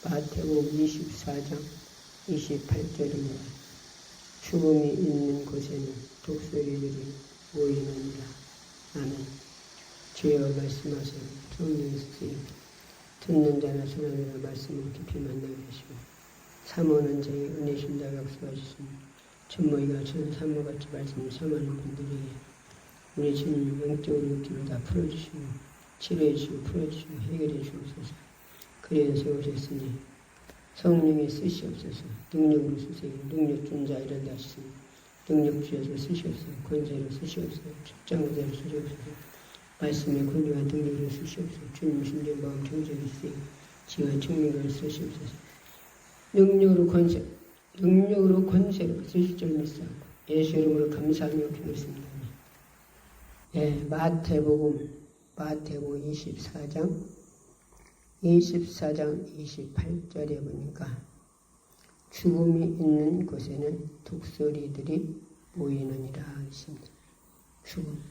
마태복음 24장 28절입니다. 죽음이 있는 곳에는 독수리들이 모이느니라. 아멘. 주여 말씀하세요. 성령 쓰세요. 듣는 자나 전하는 말씀을 깊이 만나게 하시고 사모하는 자의 은혜심다 역사하시며 전모이가 저는 사모같이 말씀을 삼하는 분들에게 우리 주님 영적으로 육적으로 다 풀어주시고 치료해주시고 풀어주시고 해결해 주옵소서. 그래야 세우셨으니 성령의 쓰시옵소서. 능력으로 쓰세요. 능력 준 자 이런다 하시니 능력 주셔서 쓰시옵소서. 권세로 쓰시옵소서. 축장자로 쓰시옵소서. 말씀의 권위와 능력으로 쓰시옵소서. 주님 심령 마음 정적이 쓰세요. 지와 청력을 쓰시옵소서. 능력으로 권세로 쓰실 줄 믿사옵고 예수 이름으로 감사하며 기도했습니다. 마태복음 24장 28절에 보니까 죽음이 있는 곳에는 독수리들이 모이느니라 하십니다. 죽음.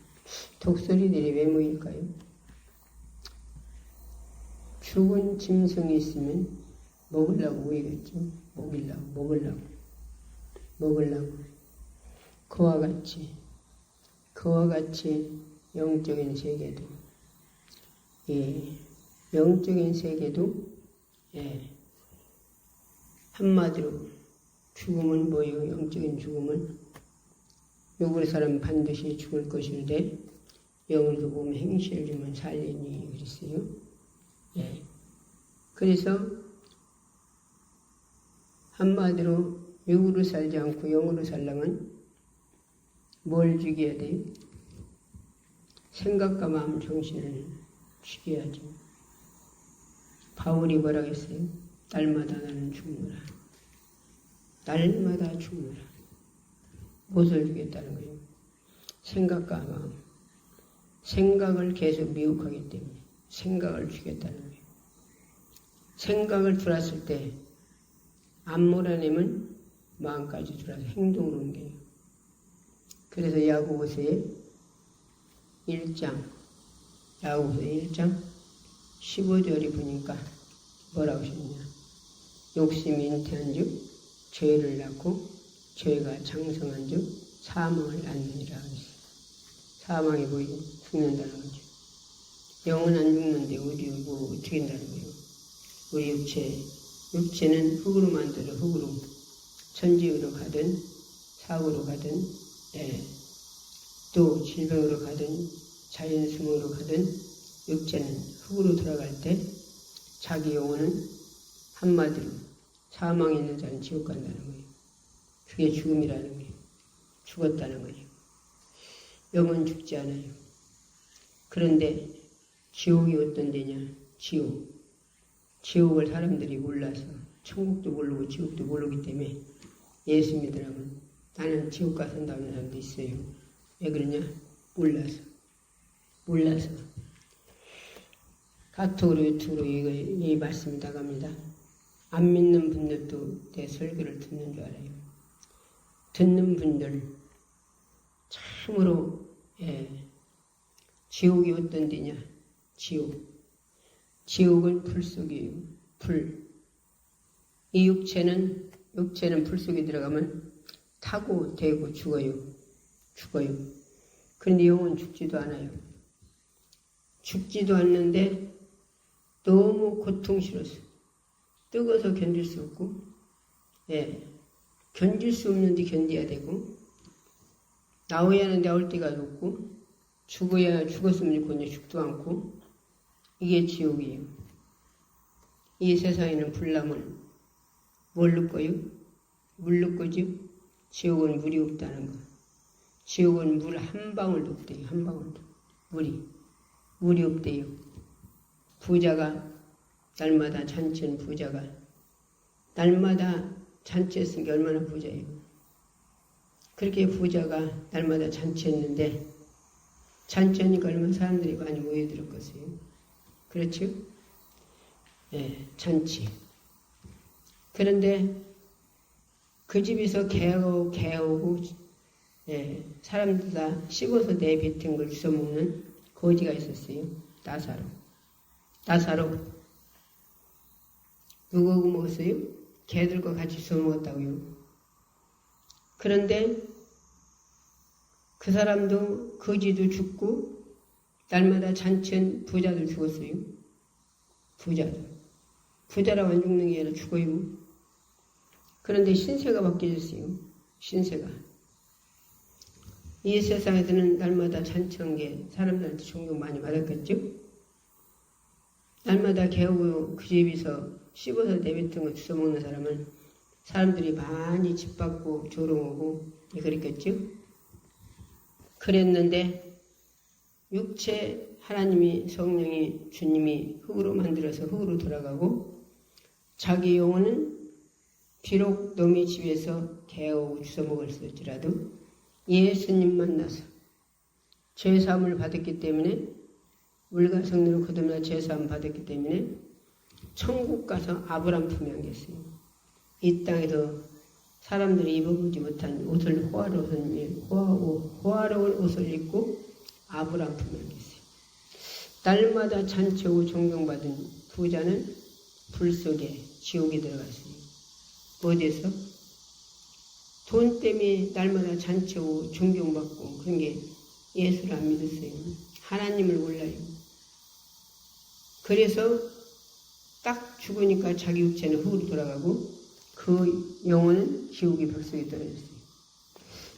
독수리들이 왜 모일까요? 죽은 짐승이 있으면 먹으려고 모이겠죠. 먹으려고. 그와 같이 영적인 세계도 한마디로 죽음은 뭐예요? 영적인 죽음은 육의 사람 반드시 죽을 것인데 영으로 보면 행실을 주면 살리니 그랬어요. 그래서 한마디로 육으로 살지 않고 영으로 살려면 뭘 죽여야 돼요? 생각과 마음 정신을 죽여야죠. 바울이 뭐라고 했어요? 날마다 나는 죽노라. 날마다 죽노라. 무엇을 죽였다는 거예요? 생각과 마음. 생각을 계속 미혹하기 때문에 생각을 죽였다는 거예요. 생각을 들었을 때 안 몰아내면 마음까지 들어서 행동으로 옮겨요. 그래서 야고보서의 1장 15절이 보니까 뭐라고 하셨냐. 욕심이 잉태한 즉 죄를 낳고 죄가 장성한 즉 사망을 낳느니라. 사망이 보이고 죽는다는 거죠. 영은 안 죽는데 우리 뭐 죽인다는 거예요. 우리 육체는 흙으로 만들어 흙으로 천지로 가든 사고로 가든 또 질병으로 가든 자연수모로 가든 육체는 흙으로 돌아갈 때 자기 영혼은 한마디로 사망에 있는 자는 지옥 간다는 거예요. 그게 죽음이라는 거예요. 죽었다는 거예요. 영은 죽지 않아요. 그런데 지옥이 어떤 데냐? 지옥을 사람들이 몰라서 천국도 모르고 지옥도 모르기 때문에 예수 믿으라면 나는 지옥 가서 산다는 사람도 있어요. 왜 그러냐? 몰라서. 카톡으로 유튜브로 이 말씀이 나갑니다. 안 믿는 분들도 내 설교를 듣는 줄 알아요. 듣는 분들 참으로 지옥이 어떤 데냐? 지옥은 불 속이에요. 불. 이 육체는 불 속에 들어가면 타고 대고 죽어요. 그런데 영은 죽지도 않아요. 죽지도 않는데 너무 고통스러워서 뜨거워서 견딜 수 없고 견딜 수 없는데 견뎌야 되고 나와야 하는데 나올 때가 없고 죽었으면 좋겠는데 죽도 않고 이게 지옥이에요. 이 세상에는 불나면 뭘 넣고요? 물 넣고죠? 지옥은 물이 없다는 거. 지옥은 물 한 방울도 없대요. 한 방울도. 물이 없대요. 부자가 날마다 잔치는 부자가 날마다 잔치했으니까 얼마나 부자예요. 그렇게 부자가 날마다 잔치했는데 잔치하니까 얼마나 사람들이 많이 모여들었겠어요. 그렇죠? 잔치. 그런데 그 집에서 개하고 사람들 다 씹어서 내뱉은 걸 주워먹는 거지가 있었어요. 나사로. 누구하고 먹었어요? 개들과 같이 주워 먹었다고요. 그런데 그 사람도 거지도 죽고 날마다 잔치한 부자들 죽었어요. 부자들. 부자라고 안 죽는 게 아니라 죽어요. 그런데 신세가 바뀌었어요. 신세가. 이 세상에서는 날마다 잔치한 게 사람들한테 존경 많이 받았겠죠? 날마다 개하고 그 집에서 씹어서 내뱉은 거 주워 먹는 사람은 사람들이 많이 짓밟고 조롱하고 그랬겠죠? 그랬는데 육체 하나님이 성령이 주님이 흙으로 만들어서 흙으로 돌아가고 자기 영혼은 비록 놈의 집에서 개하고 주워 먹을지라도 예수님 만나서 죄사함을 받았기 때문에 물과 성령으로 거듭나 죄사함 받았기 때문에 천국 가서 아브람 품에 안겼어요. 이 땅에서 사람들이 입어보지 못한 옷을 호화로운 옷을 입고 아브람 품에 안겼어요. 날마다 잔치하고 존경받은 부자는 불 속에 지옥에 들어갔어요. 어디에서? 돈 때문에 날마다 잔치하고 존경받고 그런 게 예수를 안 믿었어요. 하나님을 몰라요. 그래서 딱 죽으니까 자기 육체는 흙으로 돌아가고 그 영혼은 지옥의 불 속에 떨어졌어요.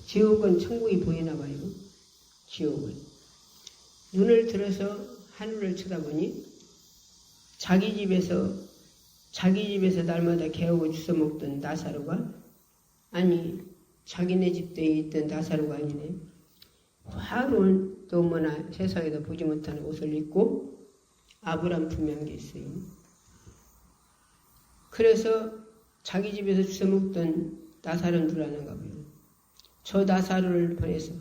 지옥은 천국이 보이나 봐요. 지옥은. 눈을 들어서 하늘을 쳐다보니 자기 집에서 날마다 개하고 주워 먹던 나사로가 아니 자기네 집에 있던 나사로가 아니네. 화로운 너무나 세상에도 보지 못하는 옷을 입고 아브람 품에 안겨 있어요. 그래서 자기 집에서 주워 먹던 나사로는 줄 아는가 봐요. 저 나사로를 보내서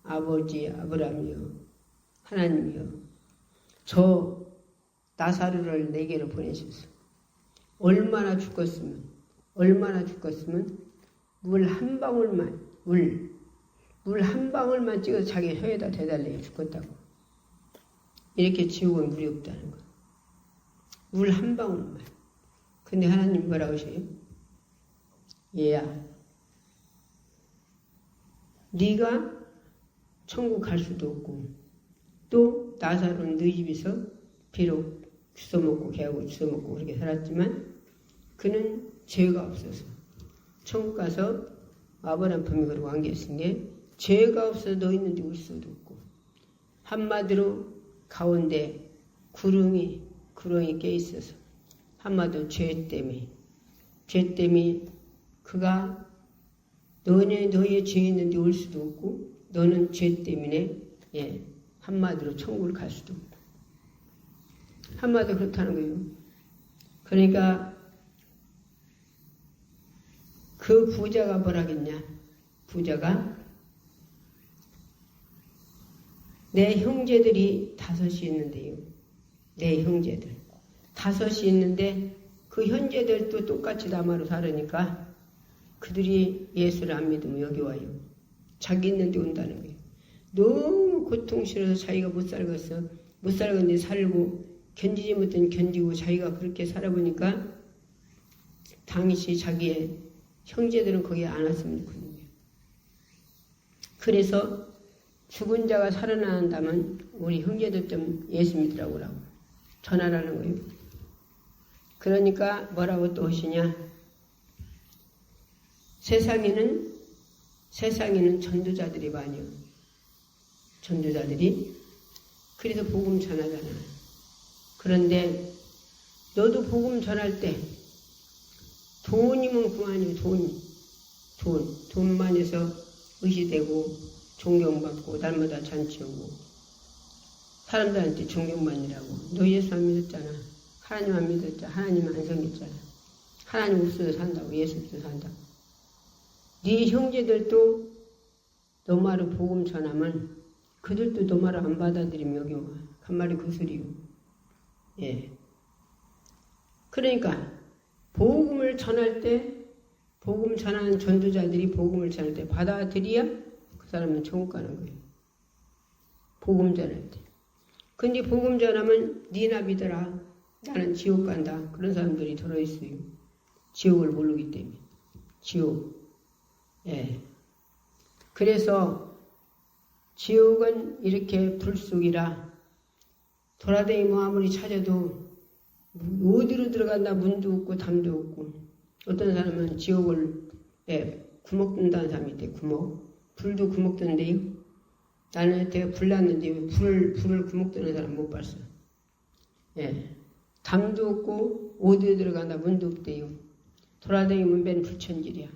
아버지 아브람이여 하나님이여 저 나사로를 내게로 보내셔서 얼마나 죽었으면 물 한 방울만 찍어서 자기 혀에다 대달래요. 죽었다고. 이렇게 지옥은 물이 없다는 거. 물 한 방울만. 근데 하나님 뭐라고 하셔요? 얘야, 네가 천국 갈 수도 없고 또 나사로는 너희 집에서 비록 주워먹고 개하고 주워먹고 그렇게 살았지만 그는 죄가 없어서 천국 가서 아브람 품에 그러고 안겼은 게 죄가 없어서 너 있는데 올 수도 없고 한마디로 가운데 구렁이 깨 있어서 한마디로 죄 때문에 그가 너의 죄 있는데 올 수도 없고 너는 죄 때문에 한마디로 천국을 갈 수도 없고 한마디로 그렇다는 거예요. 그러니까 그 부자가 뭐라겠냐? 부자가 내 형제들이 5이 있는데요. 내 형제들 5이 있는데 그 형제들도 똑같이 남아로 살으니까 그들이 예수를 안 믿으면 여기 와요. 자기 있는데 온다는 거예요. 너무 고통스러워서 자기가 못 살겠는데 살고 견디지 못한 견디고 자기가 그렇게 살아보니까 당시 자기의 형제들은 거기에 안 왔으면 좋겠는 거예요. 그래서 죽은 자가 살아난다면 우리 형제들 좀 예수 믿으라고 전하라는 거예요. 그러니까 뭐라고 또 하시냐? 세상에는 전도자들이 많이요. 전도자들이. 그래서 복음 전하잖아. 그런데 너도 복음 전할 때 돈이면 그만이에요. 돈만 해서 의시되고 존경받고 날마다 잔치오고 사람들한테 존경받느라고 너 예수 안 믿었잖아. 하나님 안 믿었잖아. 하나님 안 섬겼잖아. 하나님 없어도 산다고. 예수 없어도 산다고. 네 형제들도 너 말을 복음 전하면 그들도 너 말을 안 받아들이면 여기 와. 한 말이 그 소리요. 예. 그러니까 복음을 전할 때 복음 전하는 전도자들이 복음을 전할 때 받아들여야 그 사람은 천국 가는 거예요. 복음 전할 때. 근데 복음 전하면 니나 믿어라. 나는 지옥 간다. 그런 사람들이 들어있어요. 지옥을 모르기 때문에. 지옥. 예. 그래서 지옥은 이렇게 불속이라 돌아다니며 아무리 찾아도 어디로 들어간다 문도 없고 담도 없고 어떤 사람은 지옥을 구멍 뜬다는 사람이 있대. 구멍. 불도 구멍 뜬대요. 나는 여태 불 났는데 불을 구멍 뜨는 사람 못 봤어. 예. 담도 없고 어디로 들어간다 문도 없대요. 돌아다니면 맨 불천질이야.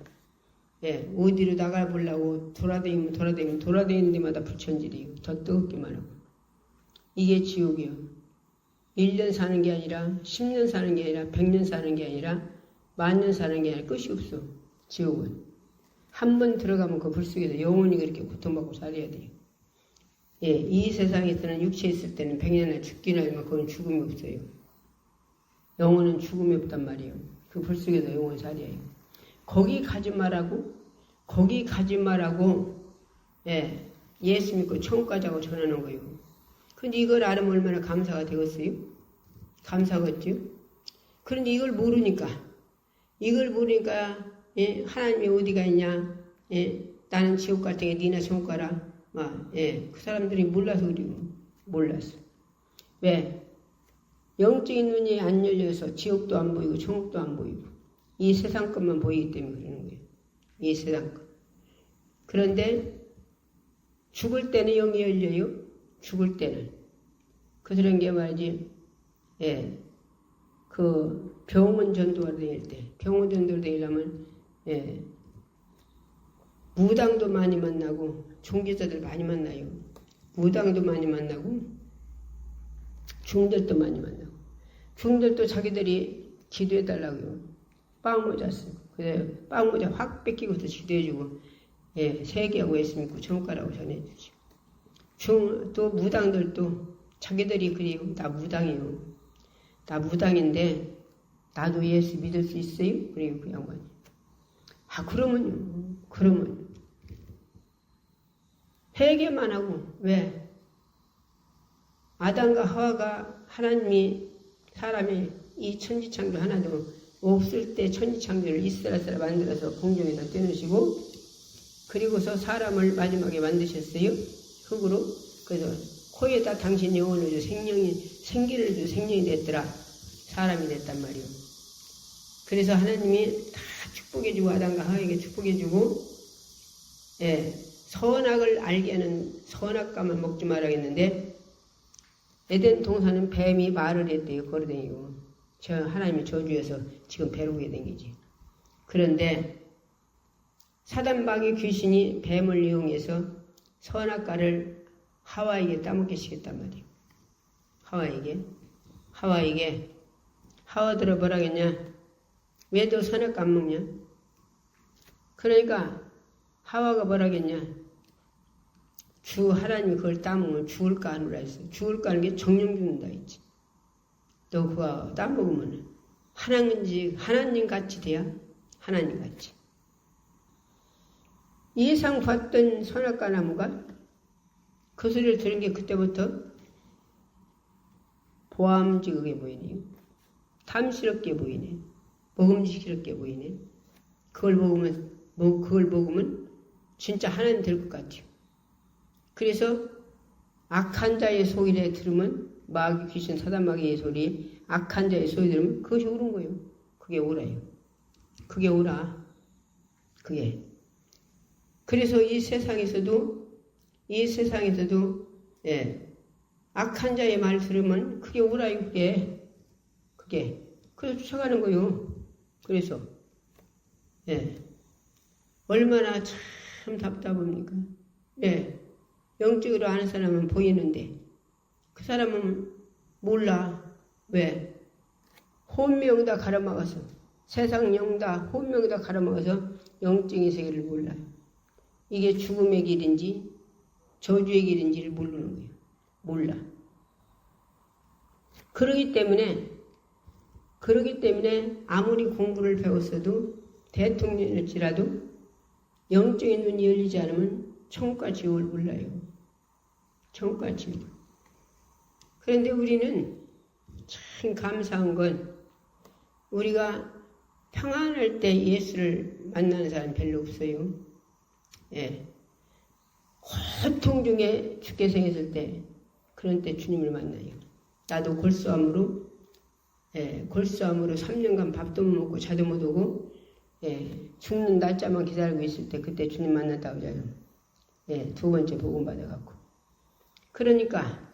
예. 어디로 나가보려고 돌아다니는 데마다 불천질이에요. 더 뜨겁기만 하고. 이게 지옥이요. 1년 사는 게 아니라 10년 사는 게 아니라 100년 사는 게 아니라 10,000년 사는 게 아니라 끝이 없어. 지옥은. 한 번 들어가면 그 불속에서 영원히 그렇게 고통받고 살아야 돼요. 예, 이 세상에서는 육체에 있을 때는 100년이나 죽기나 하지만 그건 죽음이 없어요. 영혼은 죽음이 없단 말이에요. 그 불속에서 영원히 살아야 해요. 거기 가지 말라고 예, 예수 믿고 천국 가자고 전하는 거예요. 근데 이걸 알으면 얼마나 감사가 되겠어요? 감사겠죠? 그런데 이걸 모르니까 예, 하나님이 어디가 있냐? 예, 나는 지옥 갈 테니 니나 천국 가라. 예, 그 사람들이 몰라서 그래요. 몰랐어. 왜? 영적인 눈이 안 열려서 지옥도 안 보이고 천국도 안 보이고 이 세상 것만 보이기 때문에 그러는 거예요. 이 세상 것. 그런데 죽을 때는 영이 열려요. 죽을 때는. 그런 게 말이지. 예, 그 병원 전도가 다닐 때, 병원 전도를 다니려면 예, 무당도 많이 만나고 종교자들 많이 만나요. 무당도 많이 만나고 중들도 많이 만나고 중들도 자기들이 기도해달라고요. 빵모자 쓰고 그래서 빵모자 확 뺏기고서 기도해주고 예, 세계하고 예수 믿고 천국 가라고 전해주시고 또 무당들도 자기들이 그래요. 나 무당이에요. 나 무당인데 나도 예수 믿을 수 있어요? 그래요. 그 양반이. 그러면 회개만 하고 왜? 아담과 하와가 하나님이 사람이 이 천지창조 하나도 없을 때 천지창조를 이스라엘을 만들어서 공중에다 떼놓으시고 그리고서 사람을 마지막에 만드셨어요. 흙으로. 그래서 코에다 당신 영혼을 줘 생기를 줘 생명이 됐더라. 사람이 됐단 말이요. 그래서 하나님이 다 축복해주고 아담과 하와에게 축복해주고 예, 선악을 알게 하는 선악과만 먹지 말아야겠는데 에덴 동산은 뱀이 말을 했대요. 걸어다니고 저 하나님이 저주해서 지금 배로게 된 거지. 그런데 사단마귀 귀신이 뱀을 이용해서 선악과를 하와에게 따먹게 시켰단 말이에요. 하와에게 하와들어 뭐라겠냐? 왜 너 선악과 안 먹냐? 그러니까 하와가 뭐라겠냐? 주 하나님이 그걸 따먹으면 죽을까 하느라 했어. 죽을까 하는 게 정령 죽는다 했지. 너 그거 따먹으면 하나님 같이 돼야 하나님 같이. 예상 봤던 선악과 나무가 그 소리를 들은 게 그때부터 보암직하게 보이네요. 탐스럽게 보이네. 먹음직스럽게 보이네. 그걸 먹으면 진짜 하나님 될 것 같아요. 그래서 악한 자의 소리를 들으면 마귀 귀신 사단마귀의 소리 악한 자의 소리 들으면 그것이 옳은 거예요. 그게 옳아요. 그게 옳아. 그게. 그래서 이 세상에서도 예, 악한 자의 말 들으면 그게 옳아요. 그게. 그래서 쫓아가는 거예요. 그래서 예, 얼마나 참 답답합니까? 예. 영적으로 아는 사람은 보이는데 그 사람은 몰라. 왜? 혼명 다 가로막아서 세상 영 다 혼명 다 가로막아서 영적인 세계를 몰라요. 이게 죽음의 길인지 저주의 길인지를 모르는 거예요. 몰라. 그러기 때문에 아무리 공부를 배웠어도 대통령일지라도 영적인 눈이 열리지 않으면 천국과 지옥을 몰라요. 천국과 지옥. 그런데 우리는 참 감사한 건 우리가 평안할 때 예수를 만나는 사람 별로 없어요. 예. 고통 중에 죽게 생겼을 때 그런 때 주님을 만나요. 나도 골수암으로 3년간 밥도 못 먹고 자도 못 오고 죽는 날짜만 기다리고 있을 때 그때 주님 만났다고 하잖아요. 두 번째 복음 받아갖고. 그러니까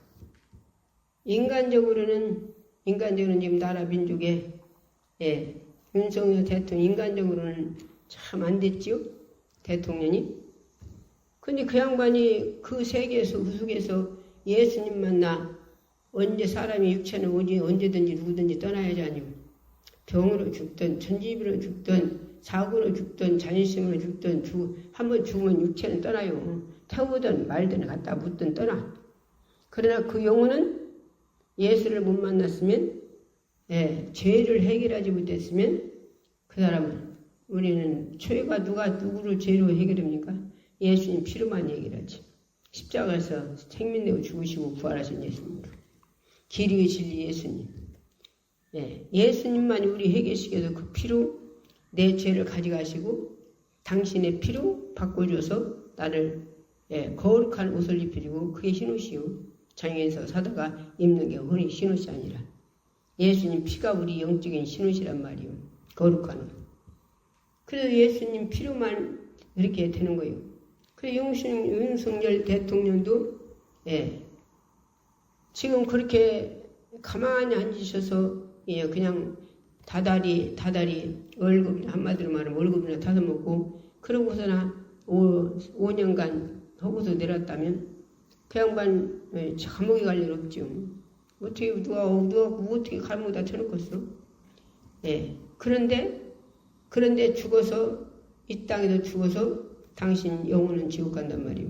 인간적으로는 지금 나라 민족에 윤석열 대통령 인간적으로는 참 안 됐지요. 대통령이. 근데 그 양반이 그 세계에서 후속에서 예수님 만나 언제 사람이 육체는 오지 언제든지 누구든지 떠나야지 아니면 병으로 죽든 천지비로 죽든 사고로 죽든 잔심으로 죽든 한번 죽으면 육체는 떠나요. 태우든 말든 갖다 묻든 떠나. 그러나 그 영혼은 예수를 못 만났으면 죄를 해결하지 못했으면 그 사람은 우리는 죄가 누구를 죄로 해결합니까? 예수님 피로만 해결하지. 십자가에서 생명 내고 죽으시고 부활하신 예수님으로. 길이의 진리 예수님. 예수님만이 우리 해결시켜서 그 피로 내 죄를 가져가시고 당신의 피로 바꿔줘서 나를 거룩한 옷을 입히고 그게 흰옷이요. 장에서 사다가 입는 게 흔히 흰옷이 아니라 예수님 피가 우리 영적인 흰옷이란 말이요. 거룩한 옷. 그래서 예수님 피로만 이렇게 되는 거예요. 그래서 윤석열 대통령도 지금 그렇게 가만히 앉으셔서 그냥 다달이 월급이나 한마디로 말하면 월급이나 타서 먹고 그러고서나 5년간 하고서 내렸다면 그 양반 감옥에 갈 일 없죠. 어떻게 누가 어떻게 감옥에다 쳐놓겠어? 그런데 죽어서 이 땅에서 죽어서 당신 영혼은 지옥 간단 말이에요.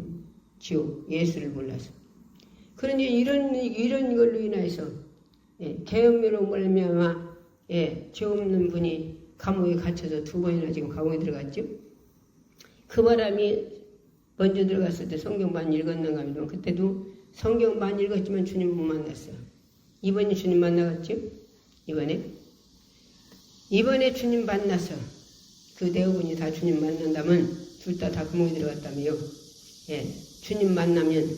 지옥 예수를 몰라서. 그런데 이런 걸로 인해서 계엄으로 말미암아 죄 없는 분이 감옥에 갇혀서 2번이나 지금 감옥에 들어갔죠. 그 바람이 먼저 들어갔을 때 성경 많이 읽었는가 하면 그때도 성경 많이 읽었지만 주님 못 만났어요. 이번에 주님 만나갔죠. 이번에 주님 만나서 그 대부분이 다 주님 만난다면 둘 다 감옥에 들어갔다며요. 주님 만나면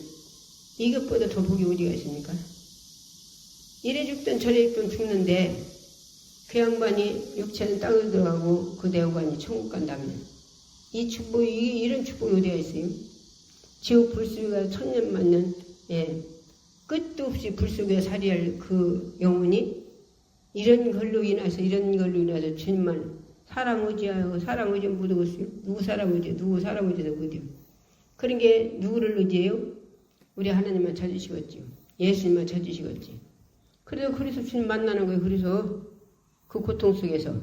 이것보다 더 복이 어디가 있습니까? 이래 죽든 저래 죽든 죽는데 그 양반이 육체는 땅으로 들어가고 그 대우관이 천국 간다면 이런 축복이 어디가 있어요? 지옥 불속에가 천년만년 끝도 없이 불속에 살이할 그 영혼이 이런 걸로 인해서 주님만 사람 의지하여 사람 의지 못 오겠어요? 누구 사람 의지도 못해요. 그런 게 누구를 의지해요? 우리 하나님만 찾으시겠지요. 예수님만 찾으시겠지. 그래서 주님 만나는 거예요. 그래서 그 고통 속에서.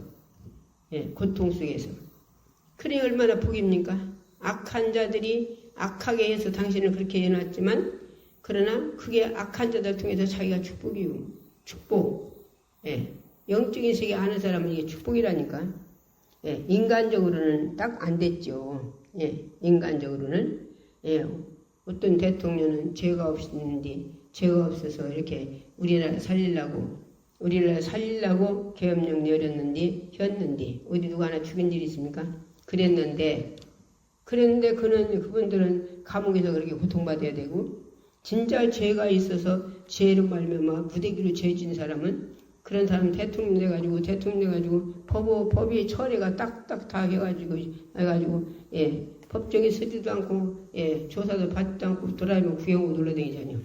그래 얼마나 복입니까? 악한 자들이 악하게 해서 당신을 그렇게 해놨지만 그러나 그게 악한 자들 통해서 자기가 축복이요. 축복. 영적인 세계 아는 사람은 이게 축복이라니까. 인간적으로는 딱 안 됐죠. 인간적으로는. 어떤 대통령은 죄가 없었는데 죄가 없어서 이렇게 우리나라 살리려고 계엄령 내렸는데 어디 누가 하나 죽인 일이 있습니까? 그랬는데 그분들은 감옥에서 그렇게 고통받아야 되고 진짜 죄가 있어서 죄로 말미암아 무대기로 죄진 사람은 그런 사람 대통령 돼가지고 법이 처리가 딱딱 다 해가지고 법정에 서지도 않고 조사도 받지도 않고 돌아다니면 구경하고 놀러다니잖아요.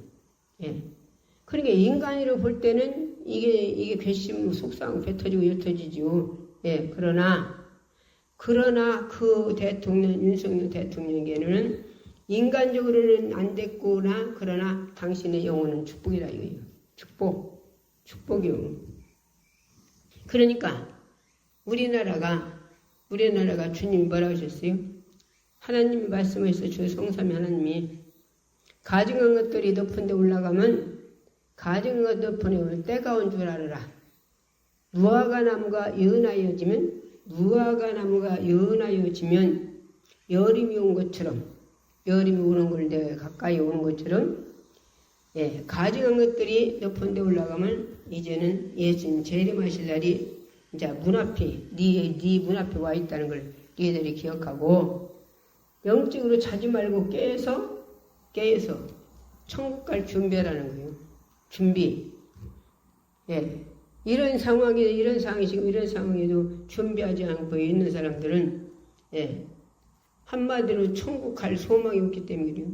그러니까 인간으로 볼 때는 이게 괘씸 속상하고 배 터지고 열 터지죠. 그러나 그 대통령 윤석열 대통령에게는 인간적으로는 안 됐구나. 그러나 당신의 영혼은 축복이라 이거예요. 축복이요. 그러니까 우리나라가 주님이 뭐라고 하셨어요? 하나님이 말씀하셔서 주 성삼위 하나님이 가증한 것들이 높은 데 올라가면 가증한 것 높은 데 올 때가 온 줄 알아라. 무화과 나무가 연하여지면 여름이 온 것처럼 여름이 오는 걸 내가 가까이 오는 것처럼 가증한 것들이 높은 데 올라가면 이제는 예수님 재림하실 날이 이제 문 앞에, 네 문 앞에 와 있다는 걸 너희들이 기억하고, 영적으로 자지 말고 깨서 천국 갈 준비하라는 거예요. 준비. 예. 이런 상황에도 준비하지 않고 있는 사람들은, 예. 한마디로 천국 갈 소망이 없기 때문이에요.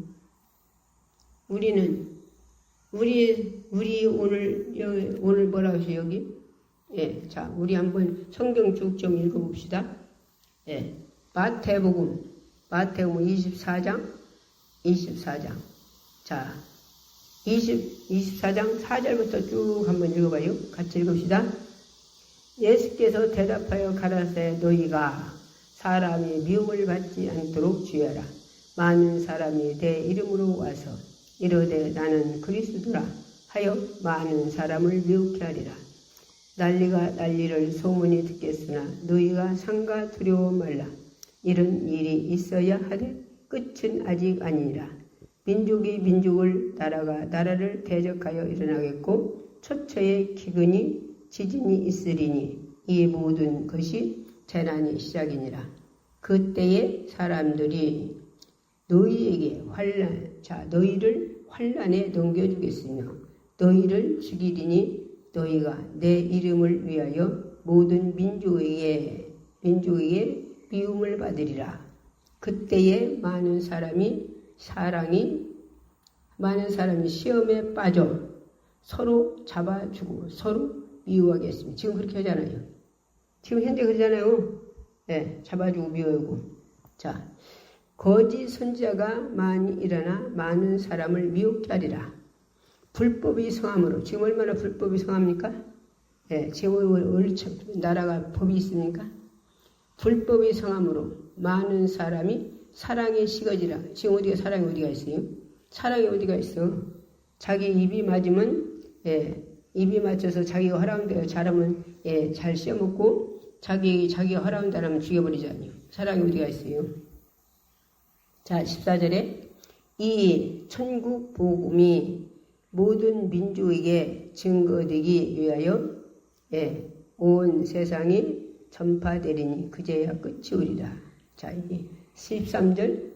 우리 오늘 뭐라고 하세요, 여기? 예. 자, 우리 한번 성경 쭉 좀 읽어봅시다. 예. 마태복음 24장. 자, 24장 4절부터 쭉 한번 읽어봐요. 같이 읽읍시다. 예수께서 대답하여 가라사대 너희가 사람의 미움을 받지 않도록 주의하라. 많은 사람이 내 이름으로 와서 이르되 나는 그리스도라 하여 많은 사람을 미혹케 하리라. 난리가 난리를 소문이 듣겠으나 너희가 상가 두려워 말라. 이런 일이 있어야 하되 끝은 아직 아니니라. 민족이 민족을 나라가 나라를 대적하여 일어나겠고 초처에 기근이 지진이 있으리니 이 모든 것이 재난의 시작이니라. 그때에 사람들이 너희에게 너희를 환난에 넘겨주겠으며 너희를 죽이리니 너희가 내 이름을 위하여 모든 민족에게 미움을 받으리라. 그때에 많은 사람이 시험에 빠져 서로 잡아주고 서로 미워하겠습니다. 지금 그렇게 하잖아요. 지금 현재 그러잖아요. 네, 잡아주고 미워하고. 자, 거짓 선지자가 많이 일어나 많은 사람을 미혹게 하리라. 불법이 성함으로. 지금 얼마나 불법이 성합니까? 네, 지금 나라가 법이 있습니까? 불법이 성함으로 많은 사람이 사랑에 식어지라. 지금 사랑이 어디가 있어요? 사랑이 어디가 있어? 자기 입이 맞으면, 입이 맞춰서 자기가 허락한 대로 잘하면, 잘 씌어먹고, 자기가 허락한 대로 하면 죽여버리잖아요. 사랑이 어디가 있어요? 자, 14절에, 이 천국 복음이 모든 민족에게 증거되기 위하여, 온 세상에 전파되리니 그제야 끝이 오리라. 자, 이게 13절.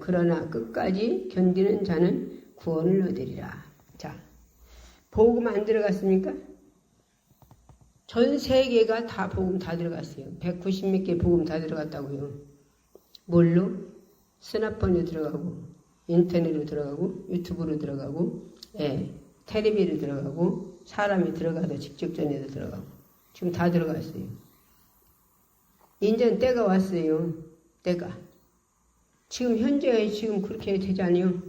그러나 끝까지 견디는 자는 구원을 얻으리라. 자, 복음 안 들어갔습니까? 전 세계가 다 복음 다 들어갔어요. 190몇 개 복음 다 들어갔다고요. 뭘로? 스마트폰에 들어가고, 인터넷으로 들어가고, 유튜브로 들어가고, 텔레비로 들어가고, 사람이 들어가서 직접전에도 들어가고. 지금 다 들어갔어요. 이제는 때가 왔어요. 때가. 지금 현재 지금 그렇게 되잖아요.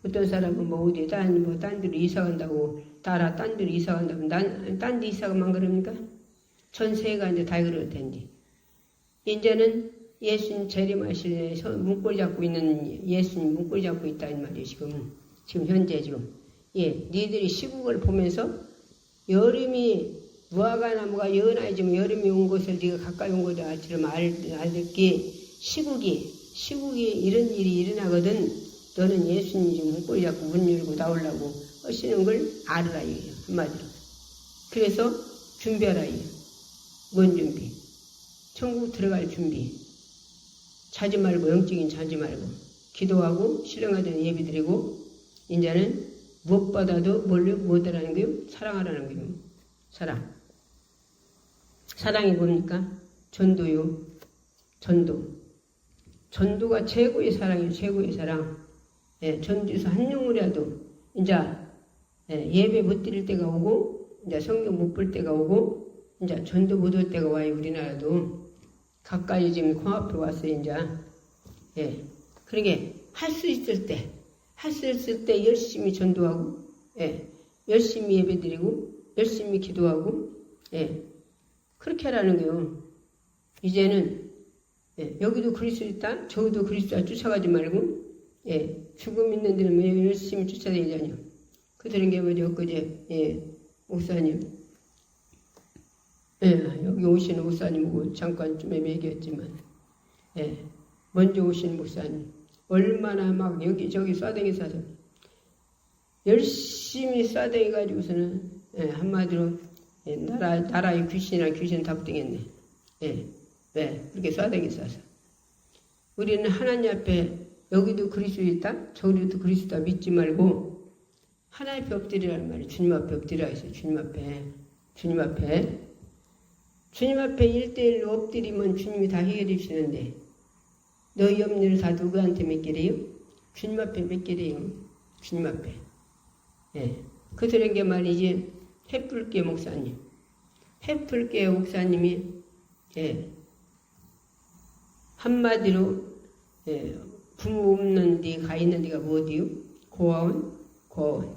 어떤 사람은 어디 딴 데로 이사 간다고 딴 데로 이사 간다고 딴 데 이사 가면 그럽니까? 전 세계가 이제 다 그럴 텐데. 이제는 예수님 재림하실 문고리 잡고 있는 예수님 문고리 잡고 있다 이 말이에요. 지금 현재 지금. 니들이 시국을 보면서 여름이 무화과나무가 연하지만 여름이 온 것을 네가 가까이 온 것처럼 알듣기 시국이 이런 일이 일어나거든. 너는 예수님 지금 문고리 잡고 문 열고 나오려고 하시는 걸 알으라 이거예요. 한마디로. 그래서 준비하라 이거예요. 뭔 준비? 천국 들어갈 준비. 자지 말고 영적인 자지 말고 기도하고 신령하던 예배 드리고 이제는 무엇보다도 뭐라는 거예요? 사랑하라는 거예요. 사랑이 뭡니까? 전도요. 전도가 최고의 사랑이에요. 최고의 사랑. 전도에서 한 영혼이라도 이제 예배 못 드릴 때가 오고 이제 성경 못 볼 때가 오고 이제 전도 못 올 때가 와요. 우리나라도 가까이 지금 코앞에 왔어요. 이제 그러게 할 수 있을 때 열심히 전도하고 열심히 예배 드리고 열심히 기도하고 그렇게 하라는 거예요. 이제는 여기도 그리스도 있다 저기도 그리스도가 쫓아가지 말고 죽음 있는 데는 열심히 쫓아다니잖아요. 그들은 게 뭐죠? 엊그제 목사님 여기 오시는 목사님하고 잠깐 좀 얘기했지만 먼저 오시는 목사님 얼마나 막 여기저기 쏴댕이 싸서 열심히 쏴댕이 가지고서는 예, 한마디로 예, 나라의 귀신이나 귀신 다 붙겠네. 예, 왜? 그렇게 쏴대기 쏴서. 우리는 하나님 앞에 여기도 그리스도 있다, 저기도 그리스도다 믿지 말고 하나님 앞에 엎드리라는 말이 주님 앞에 엎드리라 했어요. 주님 앞에. 주님 앞에 1대1로 엎드리면 주님이 다 해결해 주시는데 너희 염려를 다 누구한테 맡기래요? 주님 앞에 맡기래요. 주님 앞에. 예. 그 소린 게 말이지 해풀계 목사님. 해풀계 목사님이 예. 한마디로 예. 부모 없는 데 가 있는 데가 어디요? 고아원? 고아원.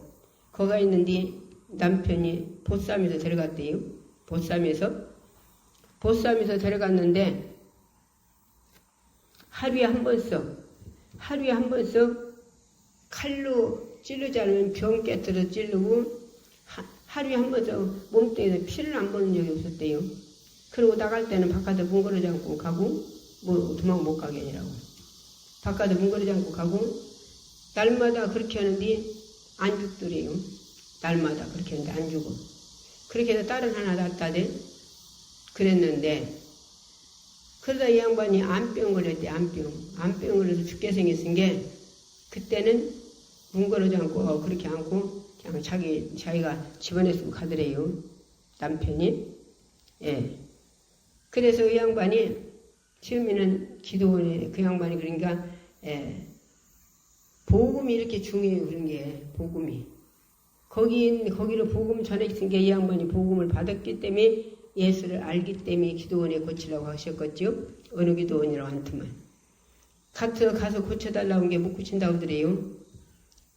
거가 있는 데 남편이 보쌈에서 데려갔대요. 보쌈에서 데려갔는데 하루에 한 번씩 칼로 찌르지 않으면 병 깨뜨려 찌르고 하루에 한 번씩 몸뚱이에서 피를 안 보는 적이 없었대요. 그리고 나갈 때는 바깥에 문 걸어지 않고 가고 뭐 도망 못 가게 아니라고. 바깥에 문 걸어지 않고 가고 날마다 그렇게 하는데 안 죽더래요. 날마다 그렇게 하는데 안 죽어. 그렇게 해서 딸은 하나 낳았다대. 그랬는데 그러다 이 양반이 암병 걸렸대. 암병 걸려서 죽게 생겼은 게 그때는 문 걸어지 않고 그렇게 않고 그냥 자기가 집어내서 가더래요. 남편이. 예. 그래서 이 양반이 처음에는 기도원에 그 양반이 그러니까 예. 복음이 이렇게 중요해요. 그런 게 복음이. 거기로 복음 전했은 게 이 양반이 복음을 받았기 때문에 예수를 알기 때문에 기도원에 고치라고 하셨겠죠. 어느 기도원이라고 한테만. 가서 고쳐달라고 한 게 못 고친다고 그래요.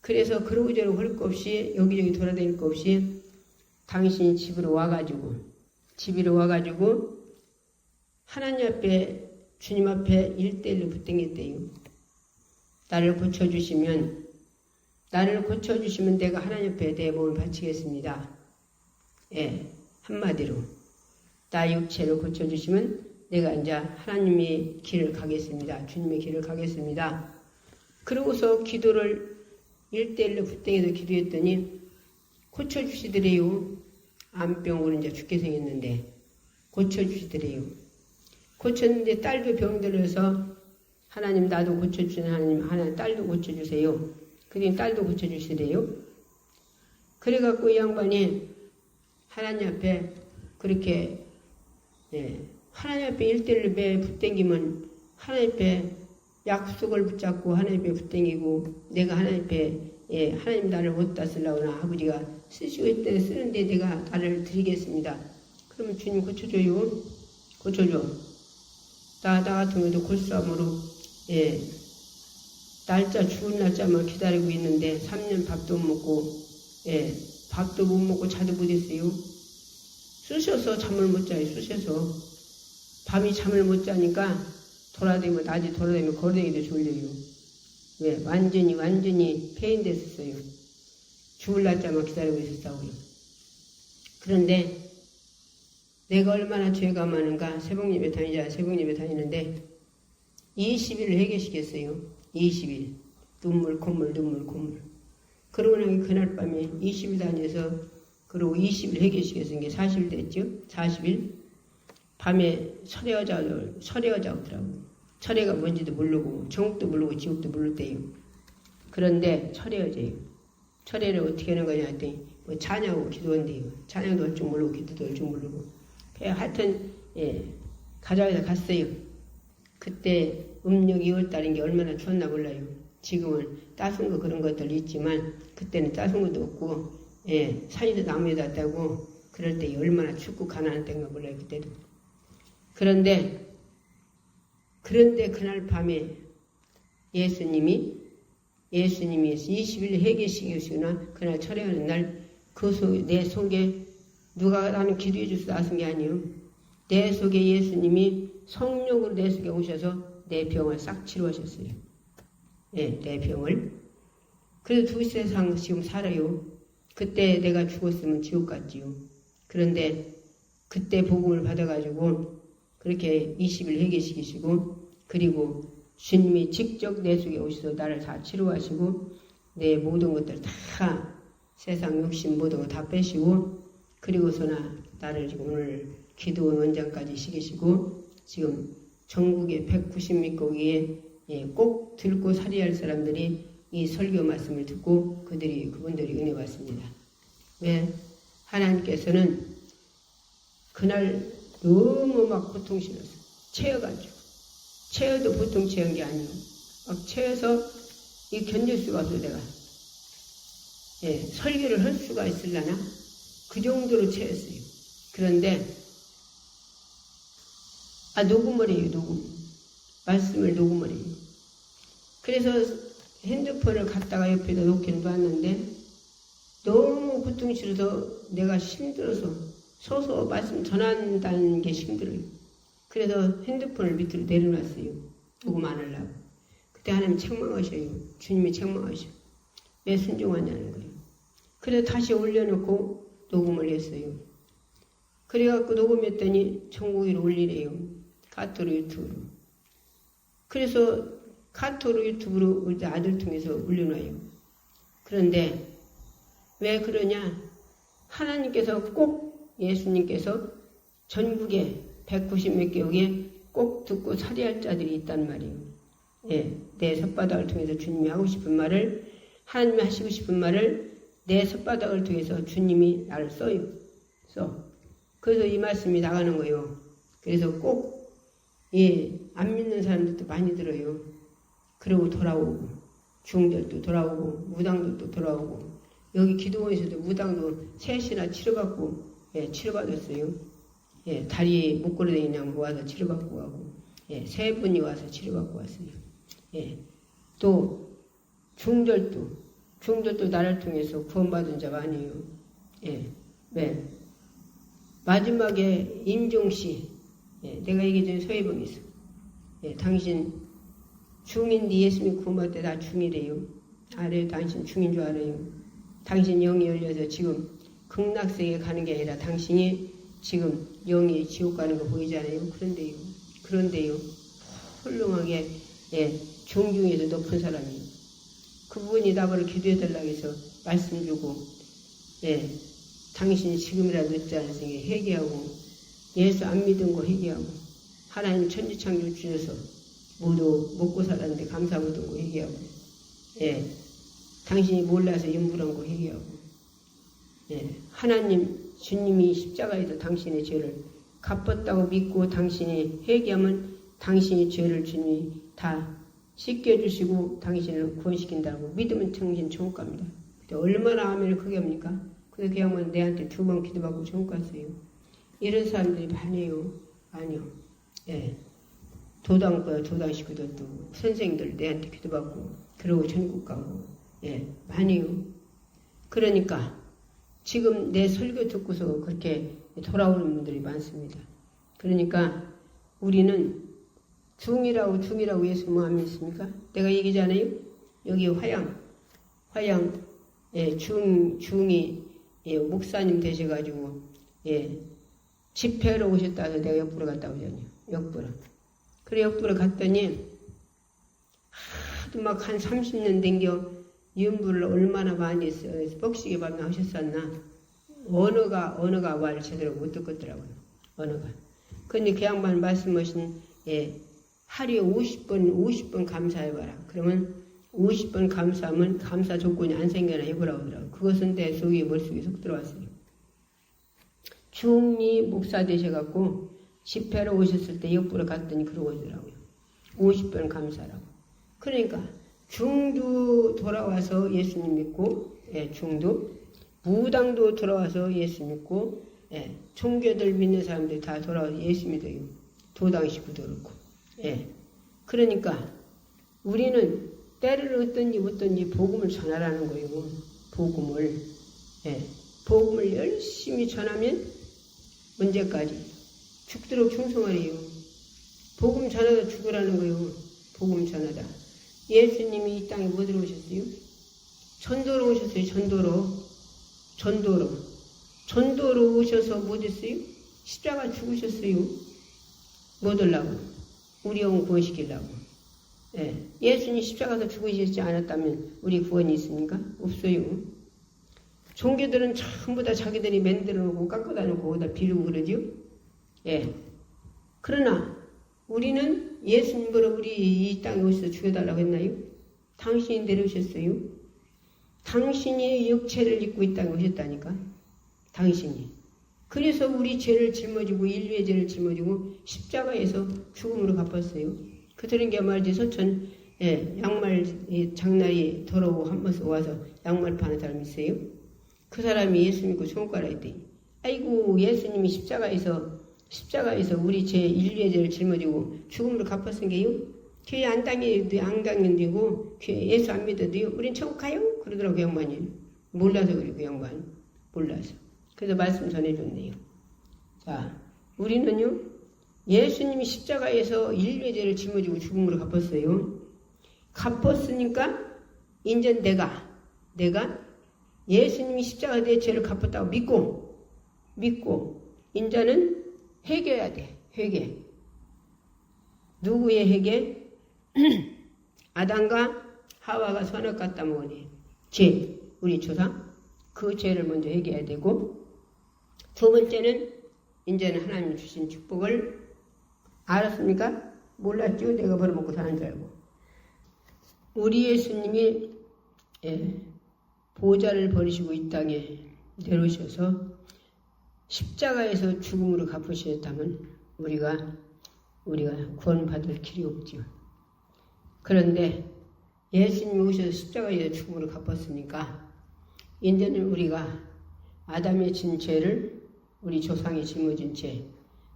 그래서 그러고저러고 할 거 없이 여기저기 돌아다닐 거 없이 당신이 집으로 와가지고 하나님 앞에 주님 앞에 1대1로 붙댕겼대요. 나를 고쳐주시면 내가 하나님 앞에 내 몸을 바치겠습니다. 예, 한마디로 나 육체를 고쳐주시면 내가 이제 하나님의 길을 가겠습니다. 주님의 길을 가겠습니다. 그러고서 기도를 1대1로 붙댕겨서 기도했더니 고쳐주시더래요. 암병으로 이제 죽게 생겼는데 고쳐주시더래요. 고쳤는데 딸도 병들어서 하나님 나도 고쳐주시는 하나님 하나 딸도 고쳐주세요. 그러니 딸도 고쳐주시래요. 그래갖고 이 양반이 하나님 앞에 그렇게 하나님 앞에 1대1로 매 붙댕기면 하나님 앞에 약속을 붙잡고 하나님 앞에 붙댕기고 내가 하나님 앞에 하나님 나를 어디다 쓰려고 아버지가 쓰시고 있대 쓰는데 내가 나를 드리겠습니다. 그러면 주님 고쳐줘요. 나 같은 경우도 골수암으로 죽은 날짜만 기다리고 있는데 3년 밥도 못 먹고 밥도 못 먹고 자도 못했어요. 쑤셔서 잠을 못 자요. 쑤셔서 밤이 잠을 못 자니까 낮에 돌아다니면 걸어다니기도 졸려요. 왜? 완전히 폐인됐었어요. 죽을 날짜만 기다리고 있었다고요. 그런데 내가 얼마나 죄가 많은가 새벽예배 다니는데 20일을 회개시켰어요. 20일. 눈물 콧물. 그러고 나니 그날 밤에 20일 다녀서 그리고 20일 회개시켰은 게 40일 됐죠. 40일. 밤에 설해하자고 하더라고요. 철회가 뭔지도 모르고 정옥도 모르고 지옥도 모를 때요. 그런데 철회하재요. 철회를 어떻게 하는 거냐 했더니 뭐 찬양하고 기도한대요. 찬양도 할 줄 모르고 기도도 할 줄 모르고 하여튼 가자해서 갔어요. 그때 음력 2월달인 게 얼마나 추웠나 몰라요. 지금은 따순 거 그런 것들 있지만 그때는 따순 것도 없고 산에도 나무에다 따고 그럴 때 얼마나 춥고 가난한 때인가 몰라요. 그때도. 그런데 그날 밤에 예수님이 20일 회개시키시거나 그날 철회하는 날 내 속에 누가 나는 기도해 줘서 나선 게 아니에요. 내 속에 예수님이 성령으로 내 속에 오셔서 내 병을 싹 치료하셨어요. 내 병을. 그래서 두 세상 지금 살아요. 그때 내가 죽었으면 지옥 갔지요. 그런데 그때 복음을 받아가지고 그렇게 20일 회개시키시고 그리고 주님이 직접 내 속에 오셔서 나를 다 치료하시고 내 모든 것들 다 세상 욕심 모든 거 다 빼시고 그리고서나 나를 지금 오늘 기도원 원장까지 시키시고 지금 전국의 190민국에 꼭 들고 살해할 사람들이 이 설교 말씀을 듣고 그분들이 은혜 받습니다. 왜? 하나님께서는 그날 너무 막 고통스러워서 채여가지고 채여도 보통 채운 게 아니에요. 막 채여서 이 견딜 수가 없어 내가. 설교를 할 수가 있으려나? 그 정도로 채였어요. 그런데 녹음을 해요. 녹음. 말씀을 녹음을 해요. 그래서 핸드폰을 갖다가 옆에다 놓긴 놨는데 너무 고통스러워서 내가 힘들어서 서서 말씀 전한다는 게 힘들어요. 그래서 핸드폰을 밑으로 내려놨어요. 녹음 안 하려고. 그때 하나님 책망하셔요. 주님이 책망하셔. 왜 순종하냐는 거예요. 그래서 다시 올려놓고 녹음을 했어요. 그래갖고 녹음했더니 전국위로 올리래요. 카톡으로 유튜브로. 그래서 카톡으로 유튜브로 우리 아들 통해서 올려놔요. 그런데 왜 그러냐? 하나님께서 꼭 예수님께서 전국에 190몇 개국에 꼭 듣고 살해할 자들이 있단 말이에요. 내 손바닥을 통해서 주님이 하고 싶은 말을 하나님이 하시고 싶은 말을 내 손바닥을 통해서 주님이 나를 써요. 그래서 이 말씀이 나가는 거예요. 그래서 꼭 안 믿는 사람들도 많이 들어요. 그리고 돌아오고 중들도 돌아오고 무당들도 돌아오고 여기 기도원에서도 무당도 셋이나 치료받고 치료받았어요. 다리 못 걸어다니냐고 와서 치료받고 가고 3분이 와서 치료받고 왔어요. 또 중들도 나를 통해서 구원받은 자가 아니에요. 왜? 마지막에 임종씨 내가 얘기해준 서해봉이 있어. 당신 중인데 예수님 구원받을 때 나 중이래요. 알아요? 당신 중인 줄 알아요? 당신 영이 열려서 지금 극락세계에 가는 게 아니라 당신이 지금 영이 지옥 가는 거 보이잖아요. 그런데요. 훌륭하게 존중해서 높은 사람이에요. 그분이 나보고 기도해달라고 해서 말씀 주고 당신 지금이라도 늦지 않으니 회개하고 예수 안 믿은 거 회개하고 하나님 천지창조 주셔서 모두 먹고 살았는데 감사 못한 거 회개하고 당신이 몰라서 염불한 거 회개하고 하나님 주님이 십자가에서 당신의 죄를 갚았다고 믿고 당신이 회개하면 당신의 죄를 주님이 다 씻겨주시고 당신을 구원시킨다고 믿으면 당신 천국 갑니다. 얼마나 아멘을 크게 합니까? 그래서 그 양반은 내한테 2번 기도받고 천국 갔어요. 이런 사람들이 많아요. 아니요. 도당 식구들도 선생님들 내한테 기도받고 그러고 천국 가고 많아요. 그러니까 지금 내 설교 듣고서 그렇게 돌아오는 분들이 많습니다. 그러니까 우리는 중이라고 예수 뭐 안 믿습니까? 내가 얘기잖아요. 여기 화양 중이 목사님 되셔가지고 집회로 오셨다 해서 내가 역부로 갔다 오잖아요. 역부로. 그래 역부로 갔더니 하도 막 한 30년 댕겨 윤부를 얼마나 많이 했어요. 뻑시게 밤에 하셨었나. 언어가 말 제대로 못 듣겠더라고요. 언어가. 근데 그 양반 말씀하신 하루에 50번 감사해봐라. 그러면 50번 감사하면 감사 조건이 안 생겨나 해보라고 하더라고요. 그것은 내 속에 머릿속에 쏙 들어왔어요. 중리 목사 되셔갖고 집회로 오셨을 때 역부로 갔더니 그러고 오더라고요. 50번 감사라고. 그러니까 중도 돌아와서 예수님 믿고 중도 무당도 돌아와서 예수 믿고 종교들 믿는 사람들 다 돌아와서 예수 믿어요. 도당 식구도 그렇고. 그러니까 우리는 때를 얻든지 복음을 전하라는 거예요. 복음을 열심히 전하면 언제까지? 죽도록 충성하래요. 복음 전하다 죽으라는 거예요. 복음 전하다. 예수님이 이 땅에 뭐 들어오셨어요? 전도로 오셨어요. 전도로 오셔서 뭐 됐어요? 십자가 죽으셨어요. 뭐 들라고? 우리 영 구원시키려고. 예수님 십자가에서 죽으시지 않았다면 우리 구원이 있습니까? 없어요. 종교들은 전부 다 자기들이 만들어 놓고 깎아다 놓고 거기다 비르고 그러죠. 예. 그러나 우리는 예수님 보러 우리 이 땅에 오셔서 죽여달라고 했나요? 당신이 내려오셨어요. 당신이 육체를 입고 이 땅에 오셨다니까. 당신이. 그래서 우리 죄를 짊어지고 인류의 죄를 짊어지고 십자가에서 죽음으로 갚았어요. 그들은 말이지 소천 양말 장날이 더러워 한 번씩 와서 양말 파는 사람이 있어요. 그 사람이 예수 믿고 천국 가라 했더니 아이고 예수님이 십자가에서 우리 제 인류의 죄를 짊어지고 죽음으로 갚았으니까요. 교회 안 다니고 교회 예수 안 믿어도요. 우린 천국 가요? 그러더라고 그 양반이. 몰라서 그래 그 양반. 몰라서. 그래서 말씀 전해줬네요. 자, 우리는요. 예수님이 십자가에서 인류의 죄를 짊어지고 죽음으로 갚았어요. 갚았으니까 이제 내가 예수님이 십자가에 대해 죄를 갚았다고 믿고 인자는 회개해야 돼. 회개. 누구의 회개? 아담과 하와가 선악 갖다 먹으니 죄, 우리 조상 그 죄를 먼저 회개해야 되고 두 번째는 이제는 하나님 주신 축복을 알았습니까? 몰랐죠? 내가 벌어먹고 사는 줄 알고 우리 예수님이 보좌를 버리시고 이 땅에 내려오셔서 십자가에서 죽음으로 갚으셨다면 우리가 구원받을 길이 없죠. 그런데 예수님이 오셔서 십자가에서 죽음으로 갚았으니까 이제는 우리가 아담의 진 죄를 우리 조상이 짊어진 죄,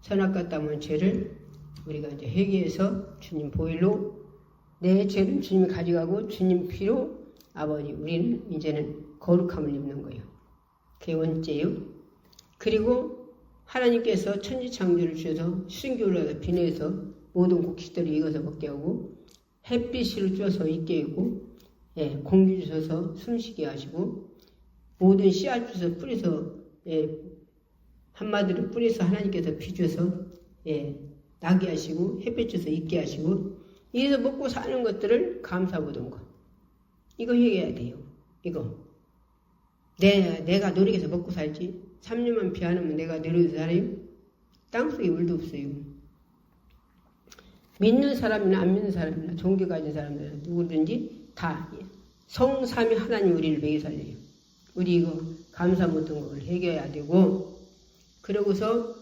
선악 같다 면 죄를 우리가 이제 회개해서 주님 보혈로 내 죄를 주님이 가져가고 주님 피로 아버지 우리는 이제는 거룩함을 입는 거예요. 그게 원죄요. 그리고 하나님께서 천지창조를 주셔서 수증기를 얻어 비 내서 모든 곡식들을 익어서 먹게 하고 햇빛을 쬐서 있게 하고 공기 주셔서 숨쉬게 하시고 모든 씨앗 주셔서 뿌려서 한마디로 뿌려서 하나님께서 비 주셔서 나게 하시고 햇빛 주셔서 있게 하시고 이래서 먹고 사는 것들을 감사보던 거 이거 해야 돼요. 이거 내가 노력해서 먹고 살지 3년만 비 안 오면 내가 노력해서 살아요? 땅속에 물도 없어요. 믿는 사람이나 안 믿는 사람이나 종교 가진 사람들 누구든지 다 성삼위 하나님 우리를 먹여 살려요. 우리 이거 감사 못한 걸 해결해야 되고 그러고서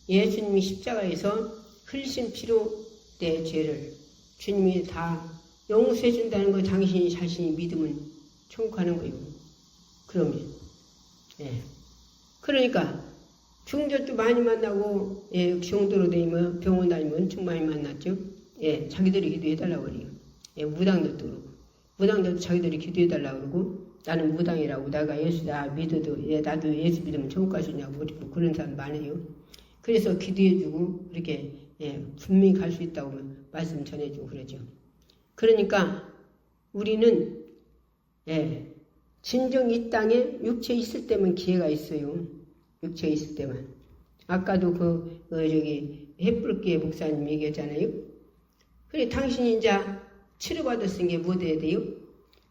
예수님이 십자가에서 흘리신 피로 내 죄를 주님이 다 용서해 준다는 거 당신이 자신이 믿으면 천국 가는 거예요. 그러면 그러니까 중저도 많이 만나고 정도로 되면 병원 다니면 엄청 많이 만났죠. 자기들이 기도해달라고 그래요. 무당들도 그러고 무당들도 자기들이 기도해달라고 그러고 나는 무당이라고 내가 예수 나 믿어도 나도 예수 믿으면 천국 갈 수 있냐고 그리고 그런 사람 많아요. 그래서 기도해주고 그렇게 분명히 갈 수 있다고 말씀 전해주고 그러죠. 그러니까 우리는 진정 이 땅에 육체 있을 때만 기회가 있어요. 육체 있을 때만. 아까도 저기 햇불교회 목사님 얘기했잖아요. 그래 당신이 이제 치료받았으니 뭐 돼야 돼요?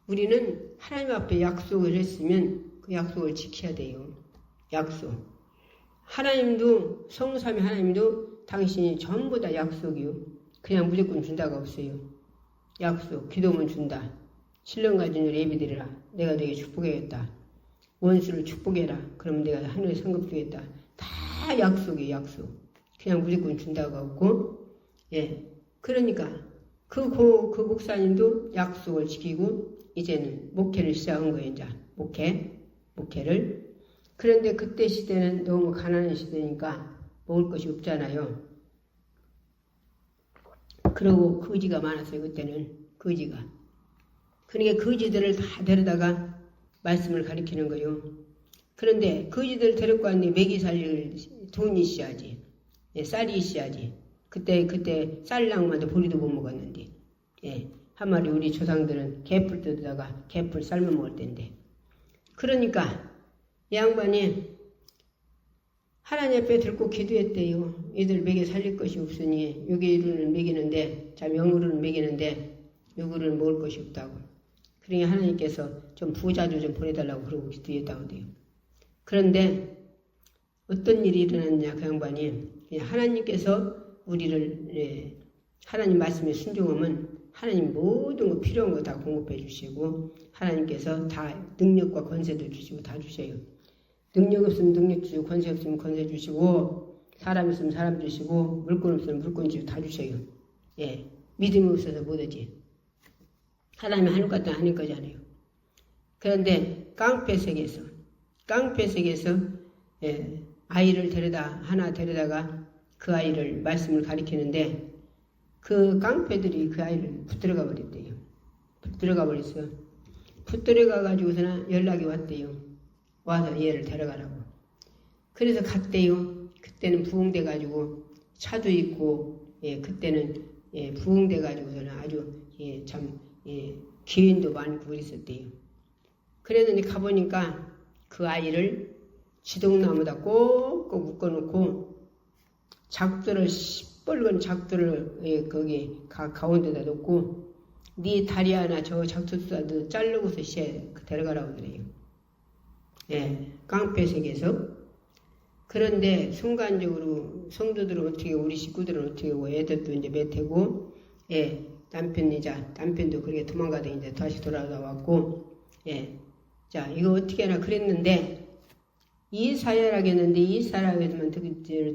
우리는 하나님 앞에 약속을 했으면 그 약속을 지켜야 돼요. 약속. 하나님도 성삼위 하나님도 당신이 전부 다 약속이요. 그냥 무조건 준다가 없어요. 약속. 기도면 준다. 신령 가진 일 예비드리라. 내가 너에게 축복해야겠다. 원수를 축복해라. 그러면 내가 하늘에 상급 주겠다. 다 약속이에요. 약속. 그냥 무조건 준다가 없고 그러니까 그 목사님도 약속을 지키고 이제는 목회를 시작한 거예요. 이제 목회를. 그런데 그때 시대는 너무 가난한 시대니까 먹을 것이 없잖아요. 그리고 거지가 많았어요. 그때는 거지가. 그러니까 거지들을 다 데려다가 말씀을 가르치는 거예요. 그런데 거지들 데리고 왔는데 먹이 살릴 돈이 있어야지. 쌀이 있어야지. 그때 쌀랑만도 보리도 못 먹었는데. 한 마리 우리 조상들은 개풀 뜯다가 개풀 삶아 먹을 텐데. 그러니까 이 양반이 하나님 앞에 들고 기도했대요. 이들 먹여 살릴 것이 없으니 여기 이들은 먹이는데 자 명으로는 먹이는데 누구를 먹을 것이 없다고. 그러니 하나님께서 좀 부자도 좀 보내달라고 그러고 기도했다고 돼요. 그런데 어떤 일이 일어났냐, 그 양반이. 그냥 하나님께서 우리를, 하나님 말씀에 순종하면 하나님 모든 거 필요한 거 다 공급해 주시고, 하나님께서 다 능력과 권세도 주시고 다 주셔요. 능력 없으면 능력 주시고, 권세 없으면 권세 주시고, 사람 있으면 사람 주시고, 물건 없으면 물건 주시고 다 주셔요. 예. 믿음이 없어서 못하지. 하나님이 하는 것도 하는 거잖아요. 그런데 깡패색에서 아이를 하나 데려다가 그 아이를 말씀을 가리키는데, 그 깡패들이 그 아이를 붙들어가 버렸대요. 붙들어가 버렸어요. 붙들어가 가지고서는 연락이 왔대요. 와서 얘를 데려가라고. 그래서 갔대요. 그때는 부흥돼 가지고 차도 있고, 그때는 부흥돼 가지고서는 아주 참 기인도 많고 그랬었대요. 그랬는데 가보니까 그 아이를 지동나무다 꼭꼭 묶어놓고 작두를 시뻘건 작두를 거기 가운데다 놓고 네 다리 하나 저 작두도 자르고서 데려가라고 그래요. 깡패색에서. 그런데 순간적으로 성도들은 어떻게, 우리 식구들은 어떻게 하고, 애들도 이제 매태고, 남편도 그렇게 도망가다 이제 다시 돌아왔고, 자, 이거 어떻게 하나 그랬는데, 이사야라겠는데, 이사야라겠지만,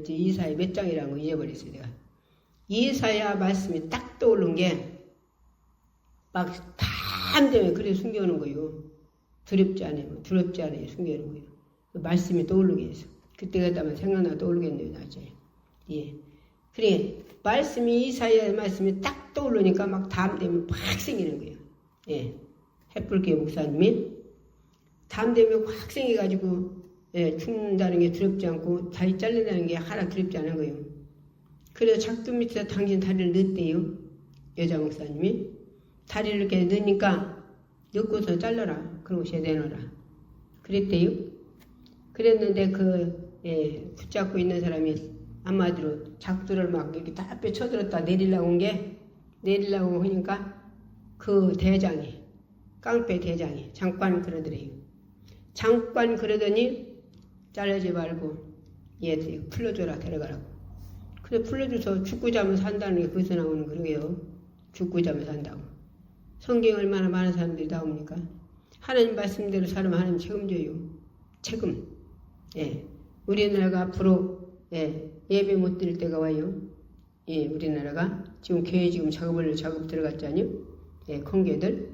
이사야 몇 장이라는 거 잊어버렸어요, 내가. 이사야 말씀이 딱 떠오른 게, 막, 탐되면 그래 숨겨놓은 거예요. 두렵지 않아요, 숨겨놓은 거예요. 그 말씀이 떠오르게 해서. 그때 갔다면 생각나 떠오르겠네요, 나중에. 그래, 이사야 말씀이 딱 떠오르니까 막 다음 되면 팍 생기는 거예요. 햇불교회 목사님이 다음 되면 확 생겨가지고, 죽는다는 게 두렵지 않고, 다리 잘린다는 게 하나 두렵지 않은 거예요. 그래서 작두 밑에서 당신 다리를 넣었대요. 여자 목사님이. 다리를 이렇게 넣으니까, 넣고서 잘라라. 그러고 내놔라. 그랬대요. 그랬는데 붙잡고 있는 사람이 한마디로 작두를 막 이렇게 다 앞에 쳐들었다 내리려고 하니까 그 대장이, 깡패 대장이 잠깐 그러더래요. 잠깐 그러더니 잘라지 말고 얘 풀려줘라, 데려가라고. 그래서 풀려줘서 죽고 자면 산다는 게 거기서 나오는 거예요. 죽고 자면 산다고. 성경에 얼마나 많은 사람들이 나옵니까? 하나님 말씀대로 살면 하나님 책임져요. 책임. 우리나라가 앞으로 예배 못 드릴 때가 와요. 우리나라가 지금 교회 지금 작업 들어갔잖아요. 공개들.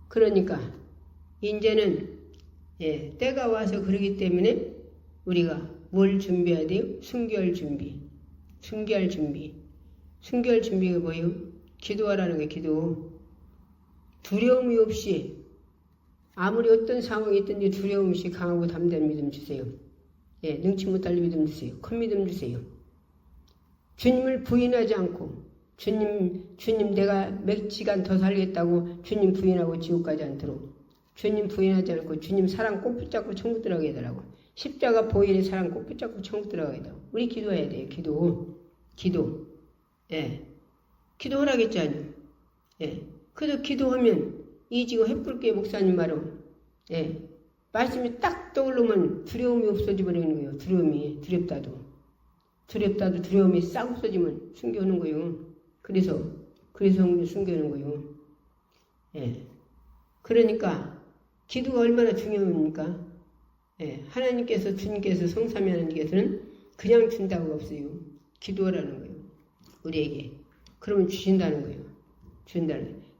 그러니까 이제는 때가 와서 그러기 때문에 우리가 뭘 준비해야 돼요? 순교할 준비. 순교할 준비가 뭐예요? 기도하라는 게 기도. 두려움이 없이, 아무리 어떤 상황이 있든지 두려움 없이 강하고 담대한 믿음 주세요. 능치 못할 믿음 주세요. 큰 믿음 주세요. 주님을 부인하지 않고, 주님 내가 몇 시간 더 살겠다고 주님 부인하고 지옥 가지 않도록, 주님 부인하지 않고 주님 사랑 꼭 붙잡고 천국 들어가게 해달라고. 십자가 보일의 사랑 꼭 붙잡고 천국 들어가게 해달라고. 우리 기도해야 돼요. 기도. 기도하라겠잖아요. 그래서 기도하면 이 지금 햇불교회 목사님 말로 말씀이 딱 떠오르면 두려움이 없어져 버리는 거예요. 두렵다도 두려움이 싹 없어지면 숨겨놓은 거예요. 그래서 숨겨놓은 거예요. 그러니까 기도가 얼마나 중요합니까? 주님께서 성삼위 하나님께서는 그냥 준다고 없어요. 기도하라는 거예요. 우리에게. 그러면 주신다는 거예요.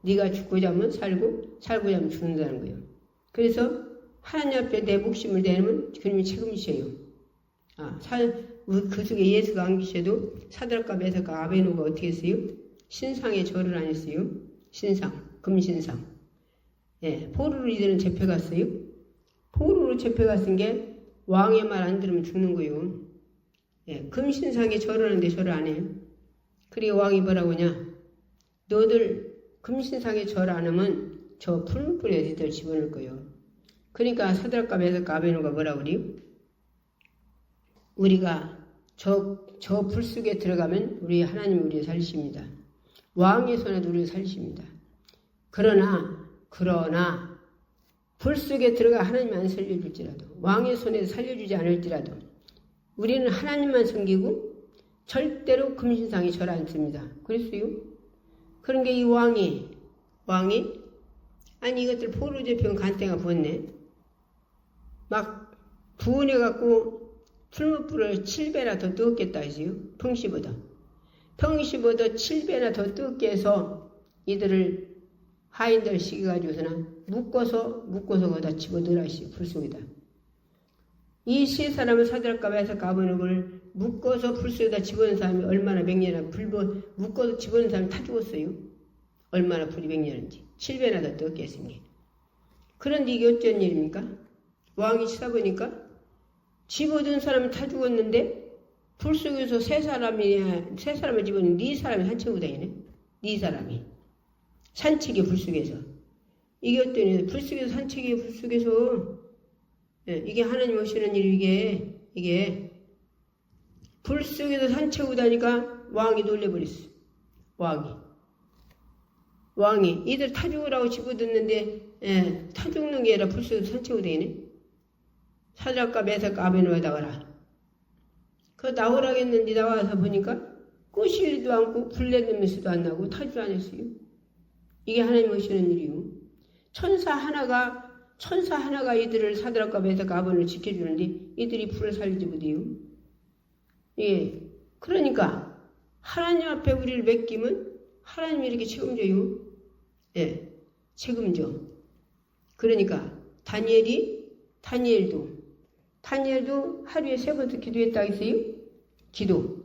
네가 죽고자 하면 살고자 하면 죽는다는 거예요. 그래서 하나님 앞에 내 목숨을 내놓으면 그님이 책임지셔요. 그 속에 예수가 안 계셔도 사드락과 메삭과 아베노가 어떻게 했어요? 신상에 절을 안 했어요. 금신상. 포로로 이들은 잡혀갔어요. 포로로 잡혀갔은 게 왕의 말 안 들으면 죽는 거예요. 금신상에 절을 하는데 절을 안 해요. 그리고 왕이 뭐라고 하냐? 너들 금신상에 절 안 하면 저 풀무불에 너희들 집어넣을 거예요. 그러니까 사드락과 메삭과 아베노가 뭐라고 그래요? 우리가 저 불 속에 들어가면 하나님이 우리를 살리십니다. 왕의 손에도 우리를 살리십니다. 그러나 그러나 불 속에 들어가 하나님 안 살려줄지라도 왕의 손에서 살려주지 않을지라도 우리는 하나님만 섬기고 절대로 금신상에 절 않습니다. 그랬어요. 그런 게 이 왕이 아니 이것들 포로제평 간땡아 부었네. 막 부은해갖고 풀무불을 7배나 더 뜨겁겠다 했어요. 평시보다 7배나 더 뜨겁게 해서 이들을 하인들 시켜가지고서는 묶어서 거기다 집어넣으라 했어요. 불 속에다. 이 세 사람을 사드락과 메삭과 아벤노고를 묶어서 불 속에다 집어넣은 사람이 얼마나 맹렬한 묶어서 집어넣은 사람이 다 죽었어요. 얼마나 불이 맹렬한지. 7배나 더 뜨겁게 했습니다. 그런데 이게 어쩐 일입니까? 왕이 쳐다보니까 집어든 사람이 다 죽었는데 불 속에서 세 사람을 집어넣은 네 사람이 산책으로 다니네. 네 사람이. 산책이 불 속에서. 이게 어떤 일이에요? 불 속에서 산책이 불 속에서. 이게 하나님 오시는 일이 이게 불 속에서 산책으로 다니까 왕이 놀래버렸어. 왕이 이들 타 죽으라고 집어듣는데 타 죽는 게 아니라 불 속에서 산책으로 다니네. 사드락과 메삭과 아벤노고에다 가라. 그거 나오라고 했는데 나와서 보니까 꼬시리도 않고 불내냄새도 안 나고 타지도 않았어요. 이게 하나님 오시는 일이요. 천사 하나가 이들을 사드락과 메삭과 아벤노고를 지켜주는데 이들이 불을 살리지 못해요. 예. 그러니까 하나님 앞에 우리를 맡기면 하나님이 이렇게 책임져요. 예. 책임져. 그러니까 다니엘도 하루에 3번 기도했다 했어요. 기도.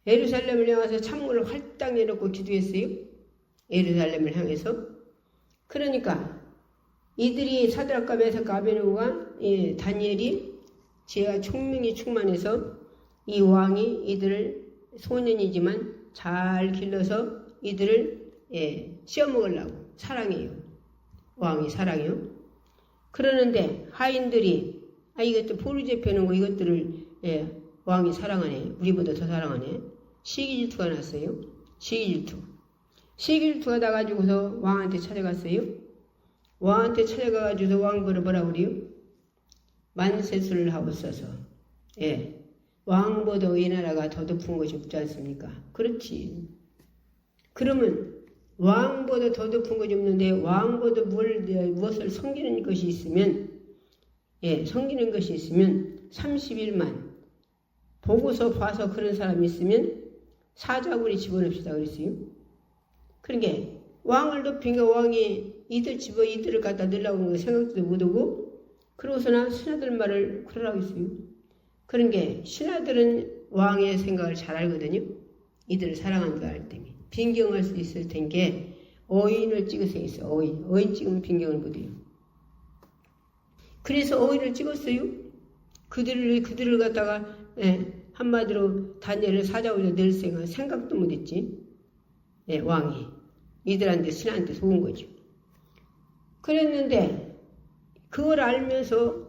예루살렘을 향해서 창문을 활딱 내놓고 기도했어요. 예루살렘을 향해서. 그러니까 이들이 사드락과 메삭과 아벤노고가 다니엘이 지혜와 총명이 충만해서 이 왕이 이들을 소년이지만 잘 길러서 이들을 씌워먹으려고 사랑해요. 왕이 사랑해요. 그러는데 하인들이 이것도 포로잡혀는 거 이것들을 왕이 사랑하네. 우리보다 더 사랑하네. 시기질투가 났어요. 시기질투가 나가지고서 왕한테 찾아갔어요. 왕한테 찾아가가지고서 왕보러 뭐라 그래요? 만세수를 하고 있어서 왕보다 이 나라가 더 높은 것이 없지 않습니까? 그렇지. 그러면 왕보다 더 높은 것이 없는데 왕보다 무엇을 섬기는 것이 있으면 섬기는 것이 있으면 30일만 보고서 봐서 그런 사람이 있으면 사자굴에 집어넣읍시다 그랬어요. 그러니까 왕을 높이니까 왕이 이들을 갖다 넣으려고 생각도 못하고 그러고서나 신하들 말을 그러라고 했어요. 그런 게 신하들은 왕의 생각을 잘 알거든요. 이들을 사랑한다 할 때문에 빈경할 수 있을 텐게 어인을 찍어서 있어. 어인 찍으면 빈경을 못해요. 그래서 어인을 찍었어요. 그들을 갖다가 한마디로 다니엘을 사자굴에 넣을 생각도 못했지. 왕이 이들한테 신한테 속은 거죠. 그랬는데 그걸 알면서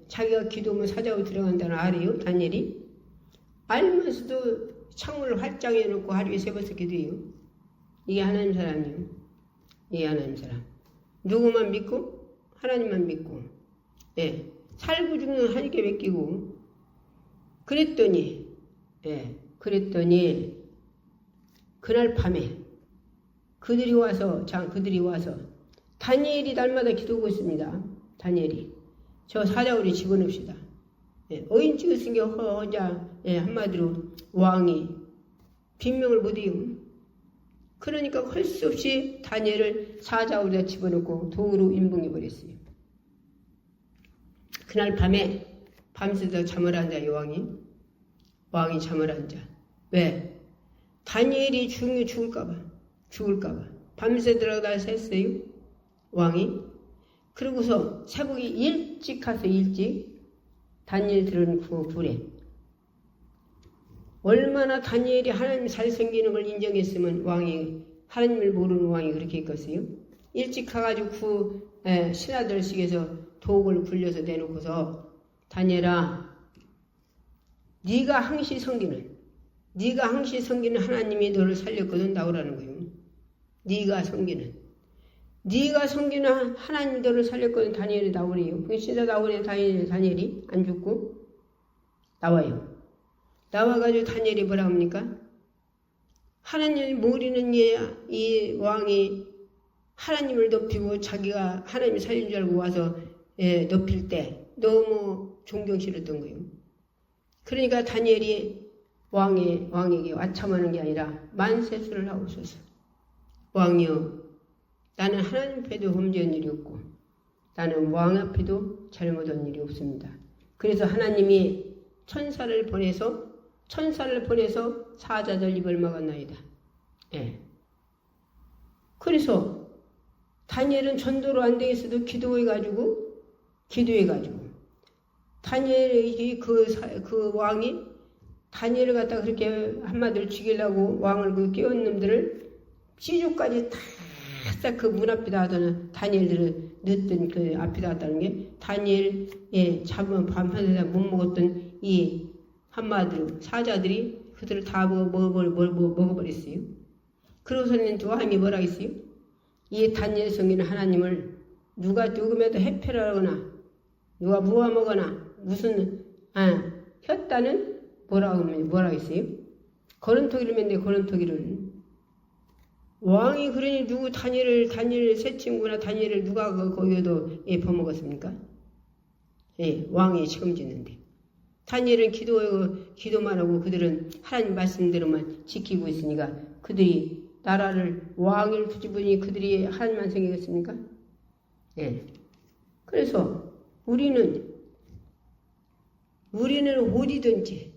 자기가 기도하면 사자굴에 들어간다는 알아요. 다니엘이 알면서도 창문을 활짝 해놓고 하루에 3번씩 기도해요. 이게 하나님 사람이에요. 이게 하나님 사람. 누구만 믿고 하나님만 믿고 살고 죽는 하나님께 맡기고 그랬더니 그날 밤에 그들이 와서 다니엘이 날마다 기도하고 있습니다. 다니엘이 저 사자굴에 집어넣읍시다. 어인 찍었은 게 혼자 한마디로 왕이 빈명을 못해요. 그러니까 할 수 없이 다니엘을 사자굴에 집어넣고 도구로 인봉해버렸어요. 그날 밤에 밤새도록 잠을 안 자요. 왕이 잠을 안 자. 왜? 다니엘이 죽을까봐 밤새 들어가다 샜어요. 왕이. 그러고서 새벽에 일찍 가서 다니엘 들은 그 굴에 얼마나 다니엘이 하나님 잘 섬기는 걸 인정했으면 왕이 하나님을 모르는 왕이 그렇게 했겠어요. 일찍 가가지고 그 신하들식에서 독을 굴려서 내놓고서 다니엘아 네가 항시 섬기는 하나님이 너를 살렸거든 나오라는 거예요. 네가 섬기는 네가 섬기는 하나님들을 살렸거든. 다니엘이 나오래요. 그게 진짜 나오래. 다니엘이 안 죽고 나와요. 나와가지고 다니엘이 뭐라 합니까? 하나님을 모르는 이 왕이 하나님을 높이고 자기가 하나님을 살린 줄 알고 와서 높일 때 너무 존경스러웠던 거예요. 그러니까 다니엘이 왕에게 와참하는 게 아니라 만세수를 하옵소서. 왕이여, 나는 하나님 앞에도 범죄한 일이 없고 나는 왕 앞에도 잘못한 일이 없습니다. 그래서 하나님이 천사를 보내서 사자들 입을 막았나이다. 예. 그래서 다니엘은 전도로 안 되겠어도 기도해가지고 다니엘의 그 왕이 다니엘을 갖다 그렇게 한마디로 죽이려고 왕을 깨운 놈들을 시주까지 싹 그 문 앞에다 하더니 다니엘들을 넣었던 그 앞에다 했다는 게 다니엘 잡으면 밤새다 못 먹었던 이 한마디로 사자들이 그들을 다 먹어버렸어요. 그러고서는 또 하나님이 뭐라 했어요? 이 다니엘 성기는 하나님을 누가 누구에도 해패를 누가 무함하거나 무슨 혔다는 뭐라 했어요? 거론토기를 맺네. 거론토기를 왕이 그러니 누구 다니엘 세 친구나 다니엘을 누가 거기에도 퍼먹었습니까? 왕이 책임지는데 다니엘은 기도만 하고 그들은 하나님 말씀대로만 지키고 있으니까 그들이 나라를 왕을 뒤집으니 그들이 하나님만 생기겠습니까? 그래서 우리는 어디든지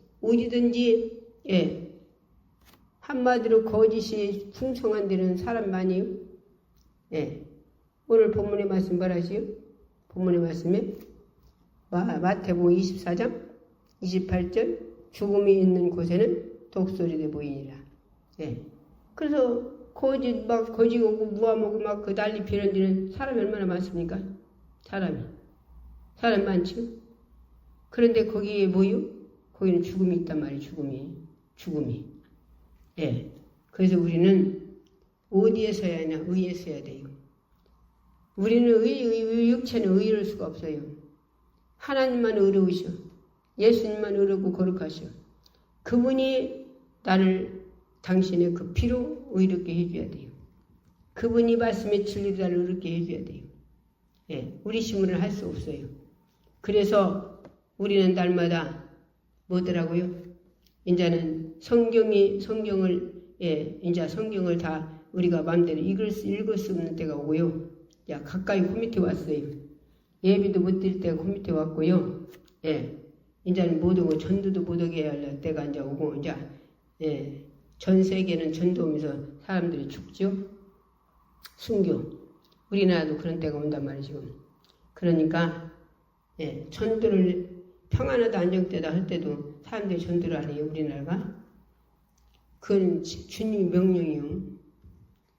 한마디로 거짓이 풍성한 데는 사람 많이요. 오늘 본문의 말씀 뭐라시요? 본문의 말씀에 마태복음 24장 28절 죽음이 있는 곳에는 독소리도 보이니라. 그래서 거짓 오고 무함하고 막 그 난리 피는 데는 사람이 얼마나 많습니까? 사람 많죠? 그런데 거기에 뭐요? 거기는 죽음이 있단 말이에요. 죽음이. 그래서 우리는 어디에 서야 하냐? 의에 서야 돼요. 우리는 육체는 의로울 수가 없어요. 하나님만 의로우셔. 예수님만 의롭고 거룩하셔. 그분이 당신의 그 피로 의롭게 해줘야 돼요. 그분이 말씀의 진리로 나를 의롭게 해줘야 돼요. 우리 힘으로는 할 수 없어요. 그래서 우리는 날마다 뭐더라고요? 이제는 성경을 다 우리가 마음대로 읽을 수 없는 때가 오고요. 가까이 코 밑에 왔어요. 예비도 못 드릴 때가 코 밑에 왔고요. 이제는 못 오고 전도도 못 오게 할 때가 이제 오고 전 세계는 전도하면서 사람들이 죽죠. 순교. 우리나라도 그런 때가 온단 말이죠. 그러니까 전도를 평안하다 안정되다 할 때도 사람들이 전도를 안 해요. 우리나라가. 그건 주님 명령이요.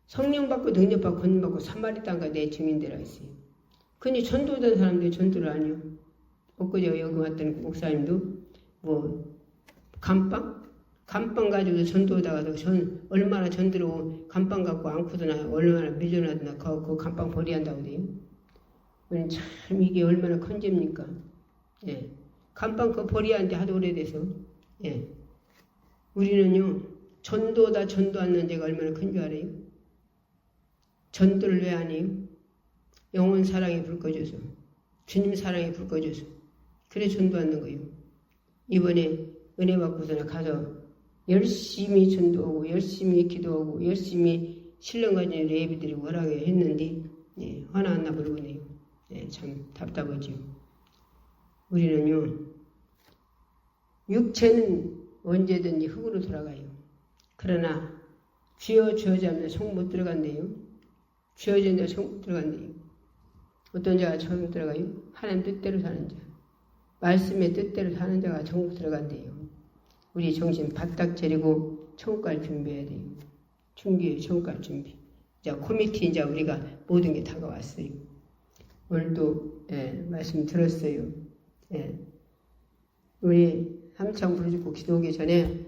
성령 받고 능력 받고 권능 받고 사마리 땅과 내 증인되라 했어요. 근데 전도된 사람들이 전도를 안 해요. 엊그제 여기 왔던 목사님도 감빵 가지고 전도하다가도 얼마나 전도로 감빵 갖고 안고드나 얼마나 밀려나드나 그 감빵 버리한다고 그래요. 참 이게 얼마나 큰 죄입니까? 감빵 그 버리한데 하도 오래돼서 우리는요 전도하는 데가 얼마나 큰 줄 알아요? 전도를 왜 안 해요? 영혼 사랑이 불 꺼져서 주님 사랑이 불 꺼져서 그래 전도하는 거예요. 이번에 은혜 받고서는 가서 열심히 전도하고 열심히 기도하고 열심히 신령가진 예배드리고 뭐라고 했는데 화나 안 나버리고 네요. 참 답답하죠. 우리는요 육체는 언제든지 흙으로 돌아가요. 그러나 쥐어주어자면 성 못 들어간대요. 쥐어주는데 성 못 들어간대요. 어떤 자가 성 들어가요? 하나님 뜻대로 사는 자. 말씀의 뜻대로 사는 자가 천국 들어간대요. 우리 정신 바짝 차리고 천국 갈 준비해야 돼요. 천국 갈 준비. 이제 코미티 이제 우리가 모든 게 다가왔어요. 오늘도 말씀 들었어요. 우리 함창 부르짖고 기도하기 전에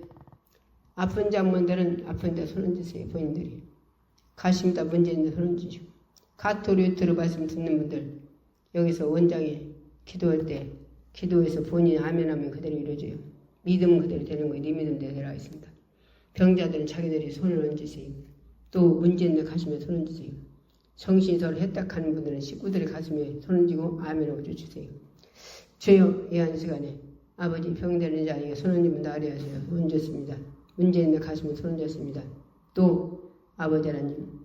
아픈 장모들은 아픈데 손 얹으세요. 본인들이. 가슴다 문제 있는 손 얹으시고 가톨릭 말씀 듣는 분들, 여기서 원장이 기도할 때 기도해서 본인이 아멘하면 그대로 이루어져요. 믿음은 그대로 되는 거예요. 네 믿음대로 하겠습니다. 병자들은 자기들이 손을 얹으세요. 또 문제 있는 가슴에 손 얹으세요. 성신설을 했다하는 분들은 식구들의 가슴에 손 얹고 아멘하고 주세요. 주여, 이 한 시간에 아버지 병되는 자에게 손 얹으면 나으리 하세요. 얹었습니다. 문제 있는 가슴에 손 얹었습니다. 또 아버지 하나님,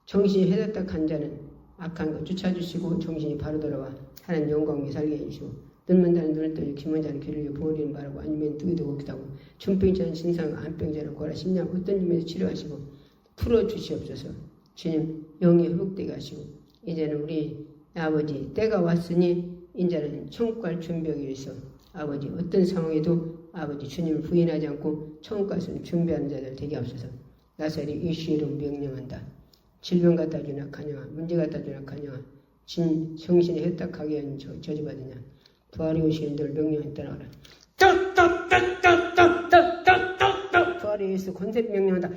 정신이 해답한 자는 악한 것 쫓아주시고 정신이 바로 돌아와 하나님 영광에 살게 해주시고 눈먼 자는 눈을 떠주고 귀먼 자는 귀를 열고 보리는 바라고 아니면 뜨기도 걷기도 하고 중병자는 신상 안병자를 구하라 심령 어떤 님에서 치료하시고 풀어주시옵소서. 주님 영이 회복되게 하시고 이제는 우리 아버지 때가 왔으니 이제는 천국 갈 준비하기 위해서 아버지 어떤 상황에도 아버지 주님을 부인하지 않고 천국 갈 수 있는 준비하는 자들 되게 하옵소서. 나사리 예수 이름 명령한다. 질병 갖다 주나 가냐 문제 갖다 주나 가냐 정신이 해딱하게 하는 저주받으냐 부활이 오시는 들 명령에 따라가라. 부활의 예수 권세를 명령한다.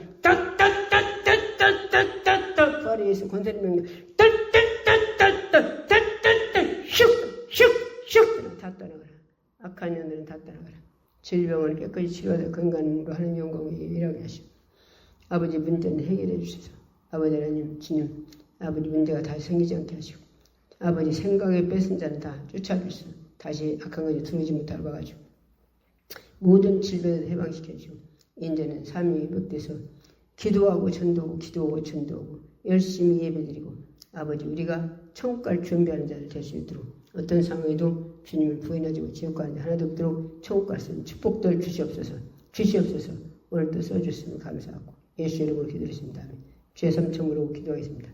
부활의 예수 권세를 명령. 슉슉슉 다 떠나가라. 악한 년들은 다 떠나가라. 질병을 깨끗이 치료하여 건강으로 하는 영광에 일하게 하시고 아버지 문제는 해결해 주셔서 아버지 하나님 주님 아버지 문제가 다시 생기지 않게 하시고 아버지 생각에 뺏은 자는 다 쫓아주시고 다시 악한 것이 들어오지 못하게 봐가지고 모든 질병을 해방시켜주고 이제는 삶이 회복돼서 기도하고 전도하고 기도하고 전도하고 열심히 예배드리고 아버지 우리가 천국 갈 준비하는 자를 될 수 있도록 어떤 상황에도 주님을 부인하지 지옥 가는 자 하나도 없도록 천국 갈 수 있는 축복들 주시옵소서. 오늘도 써주시면 감사하고 예수 이름으로 기도했습니다. 주의 삼청으로 기도하겠습니다.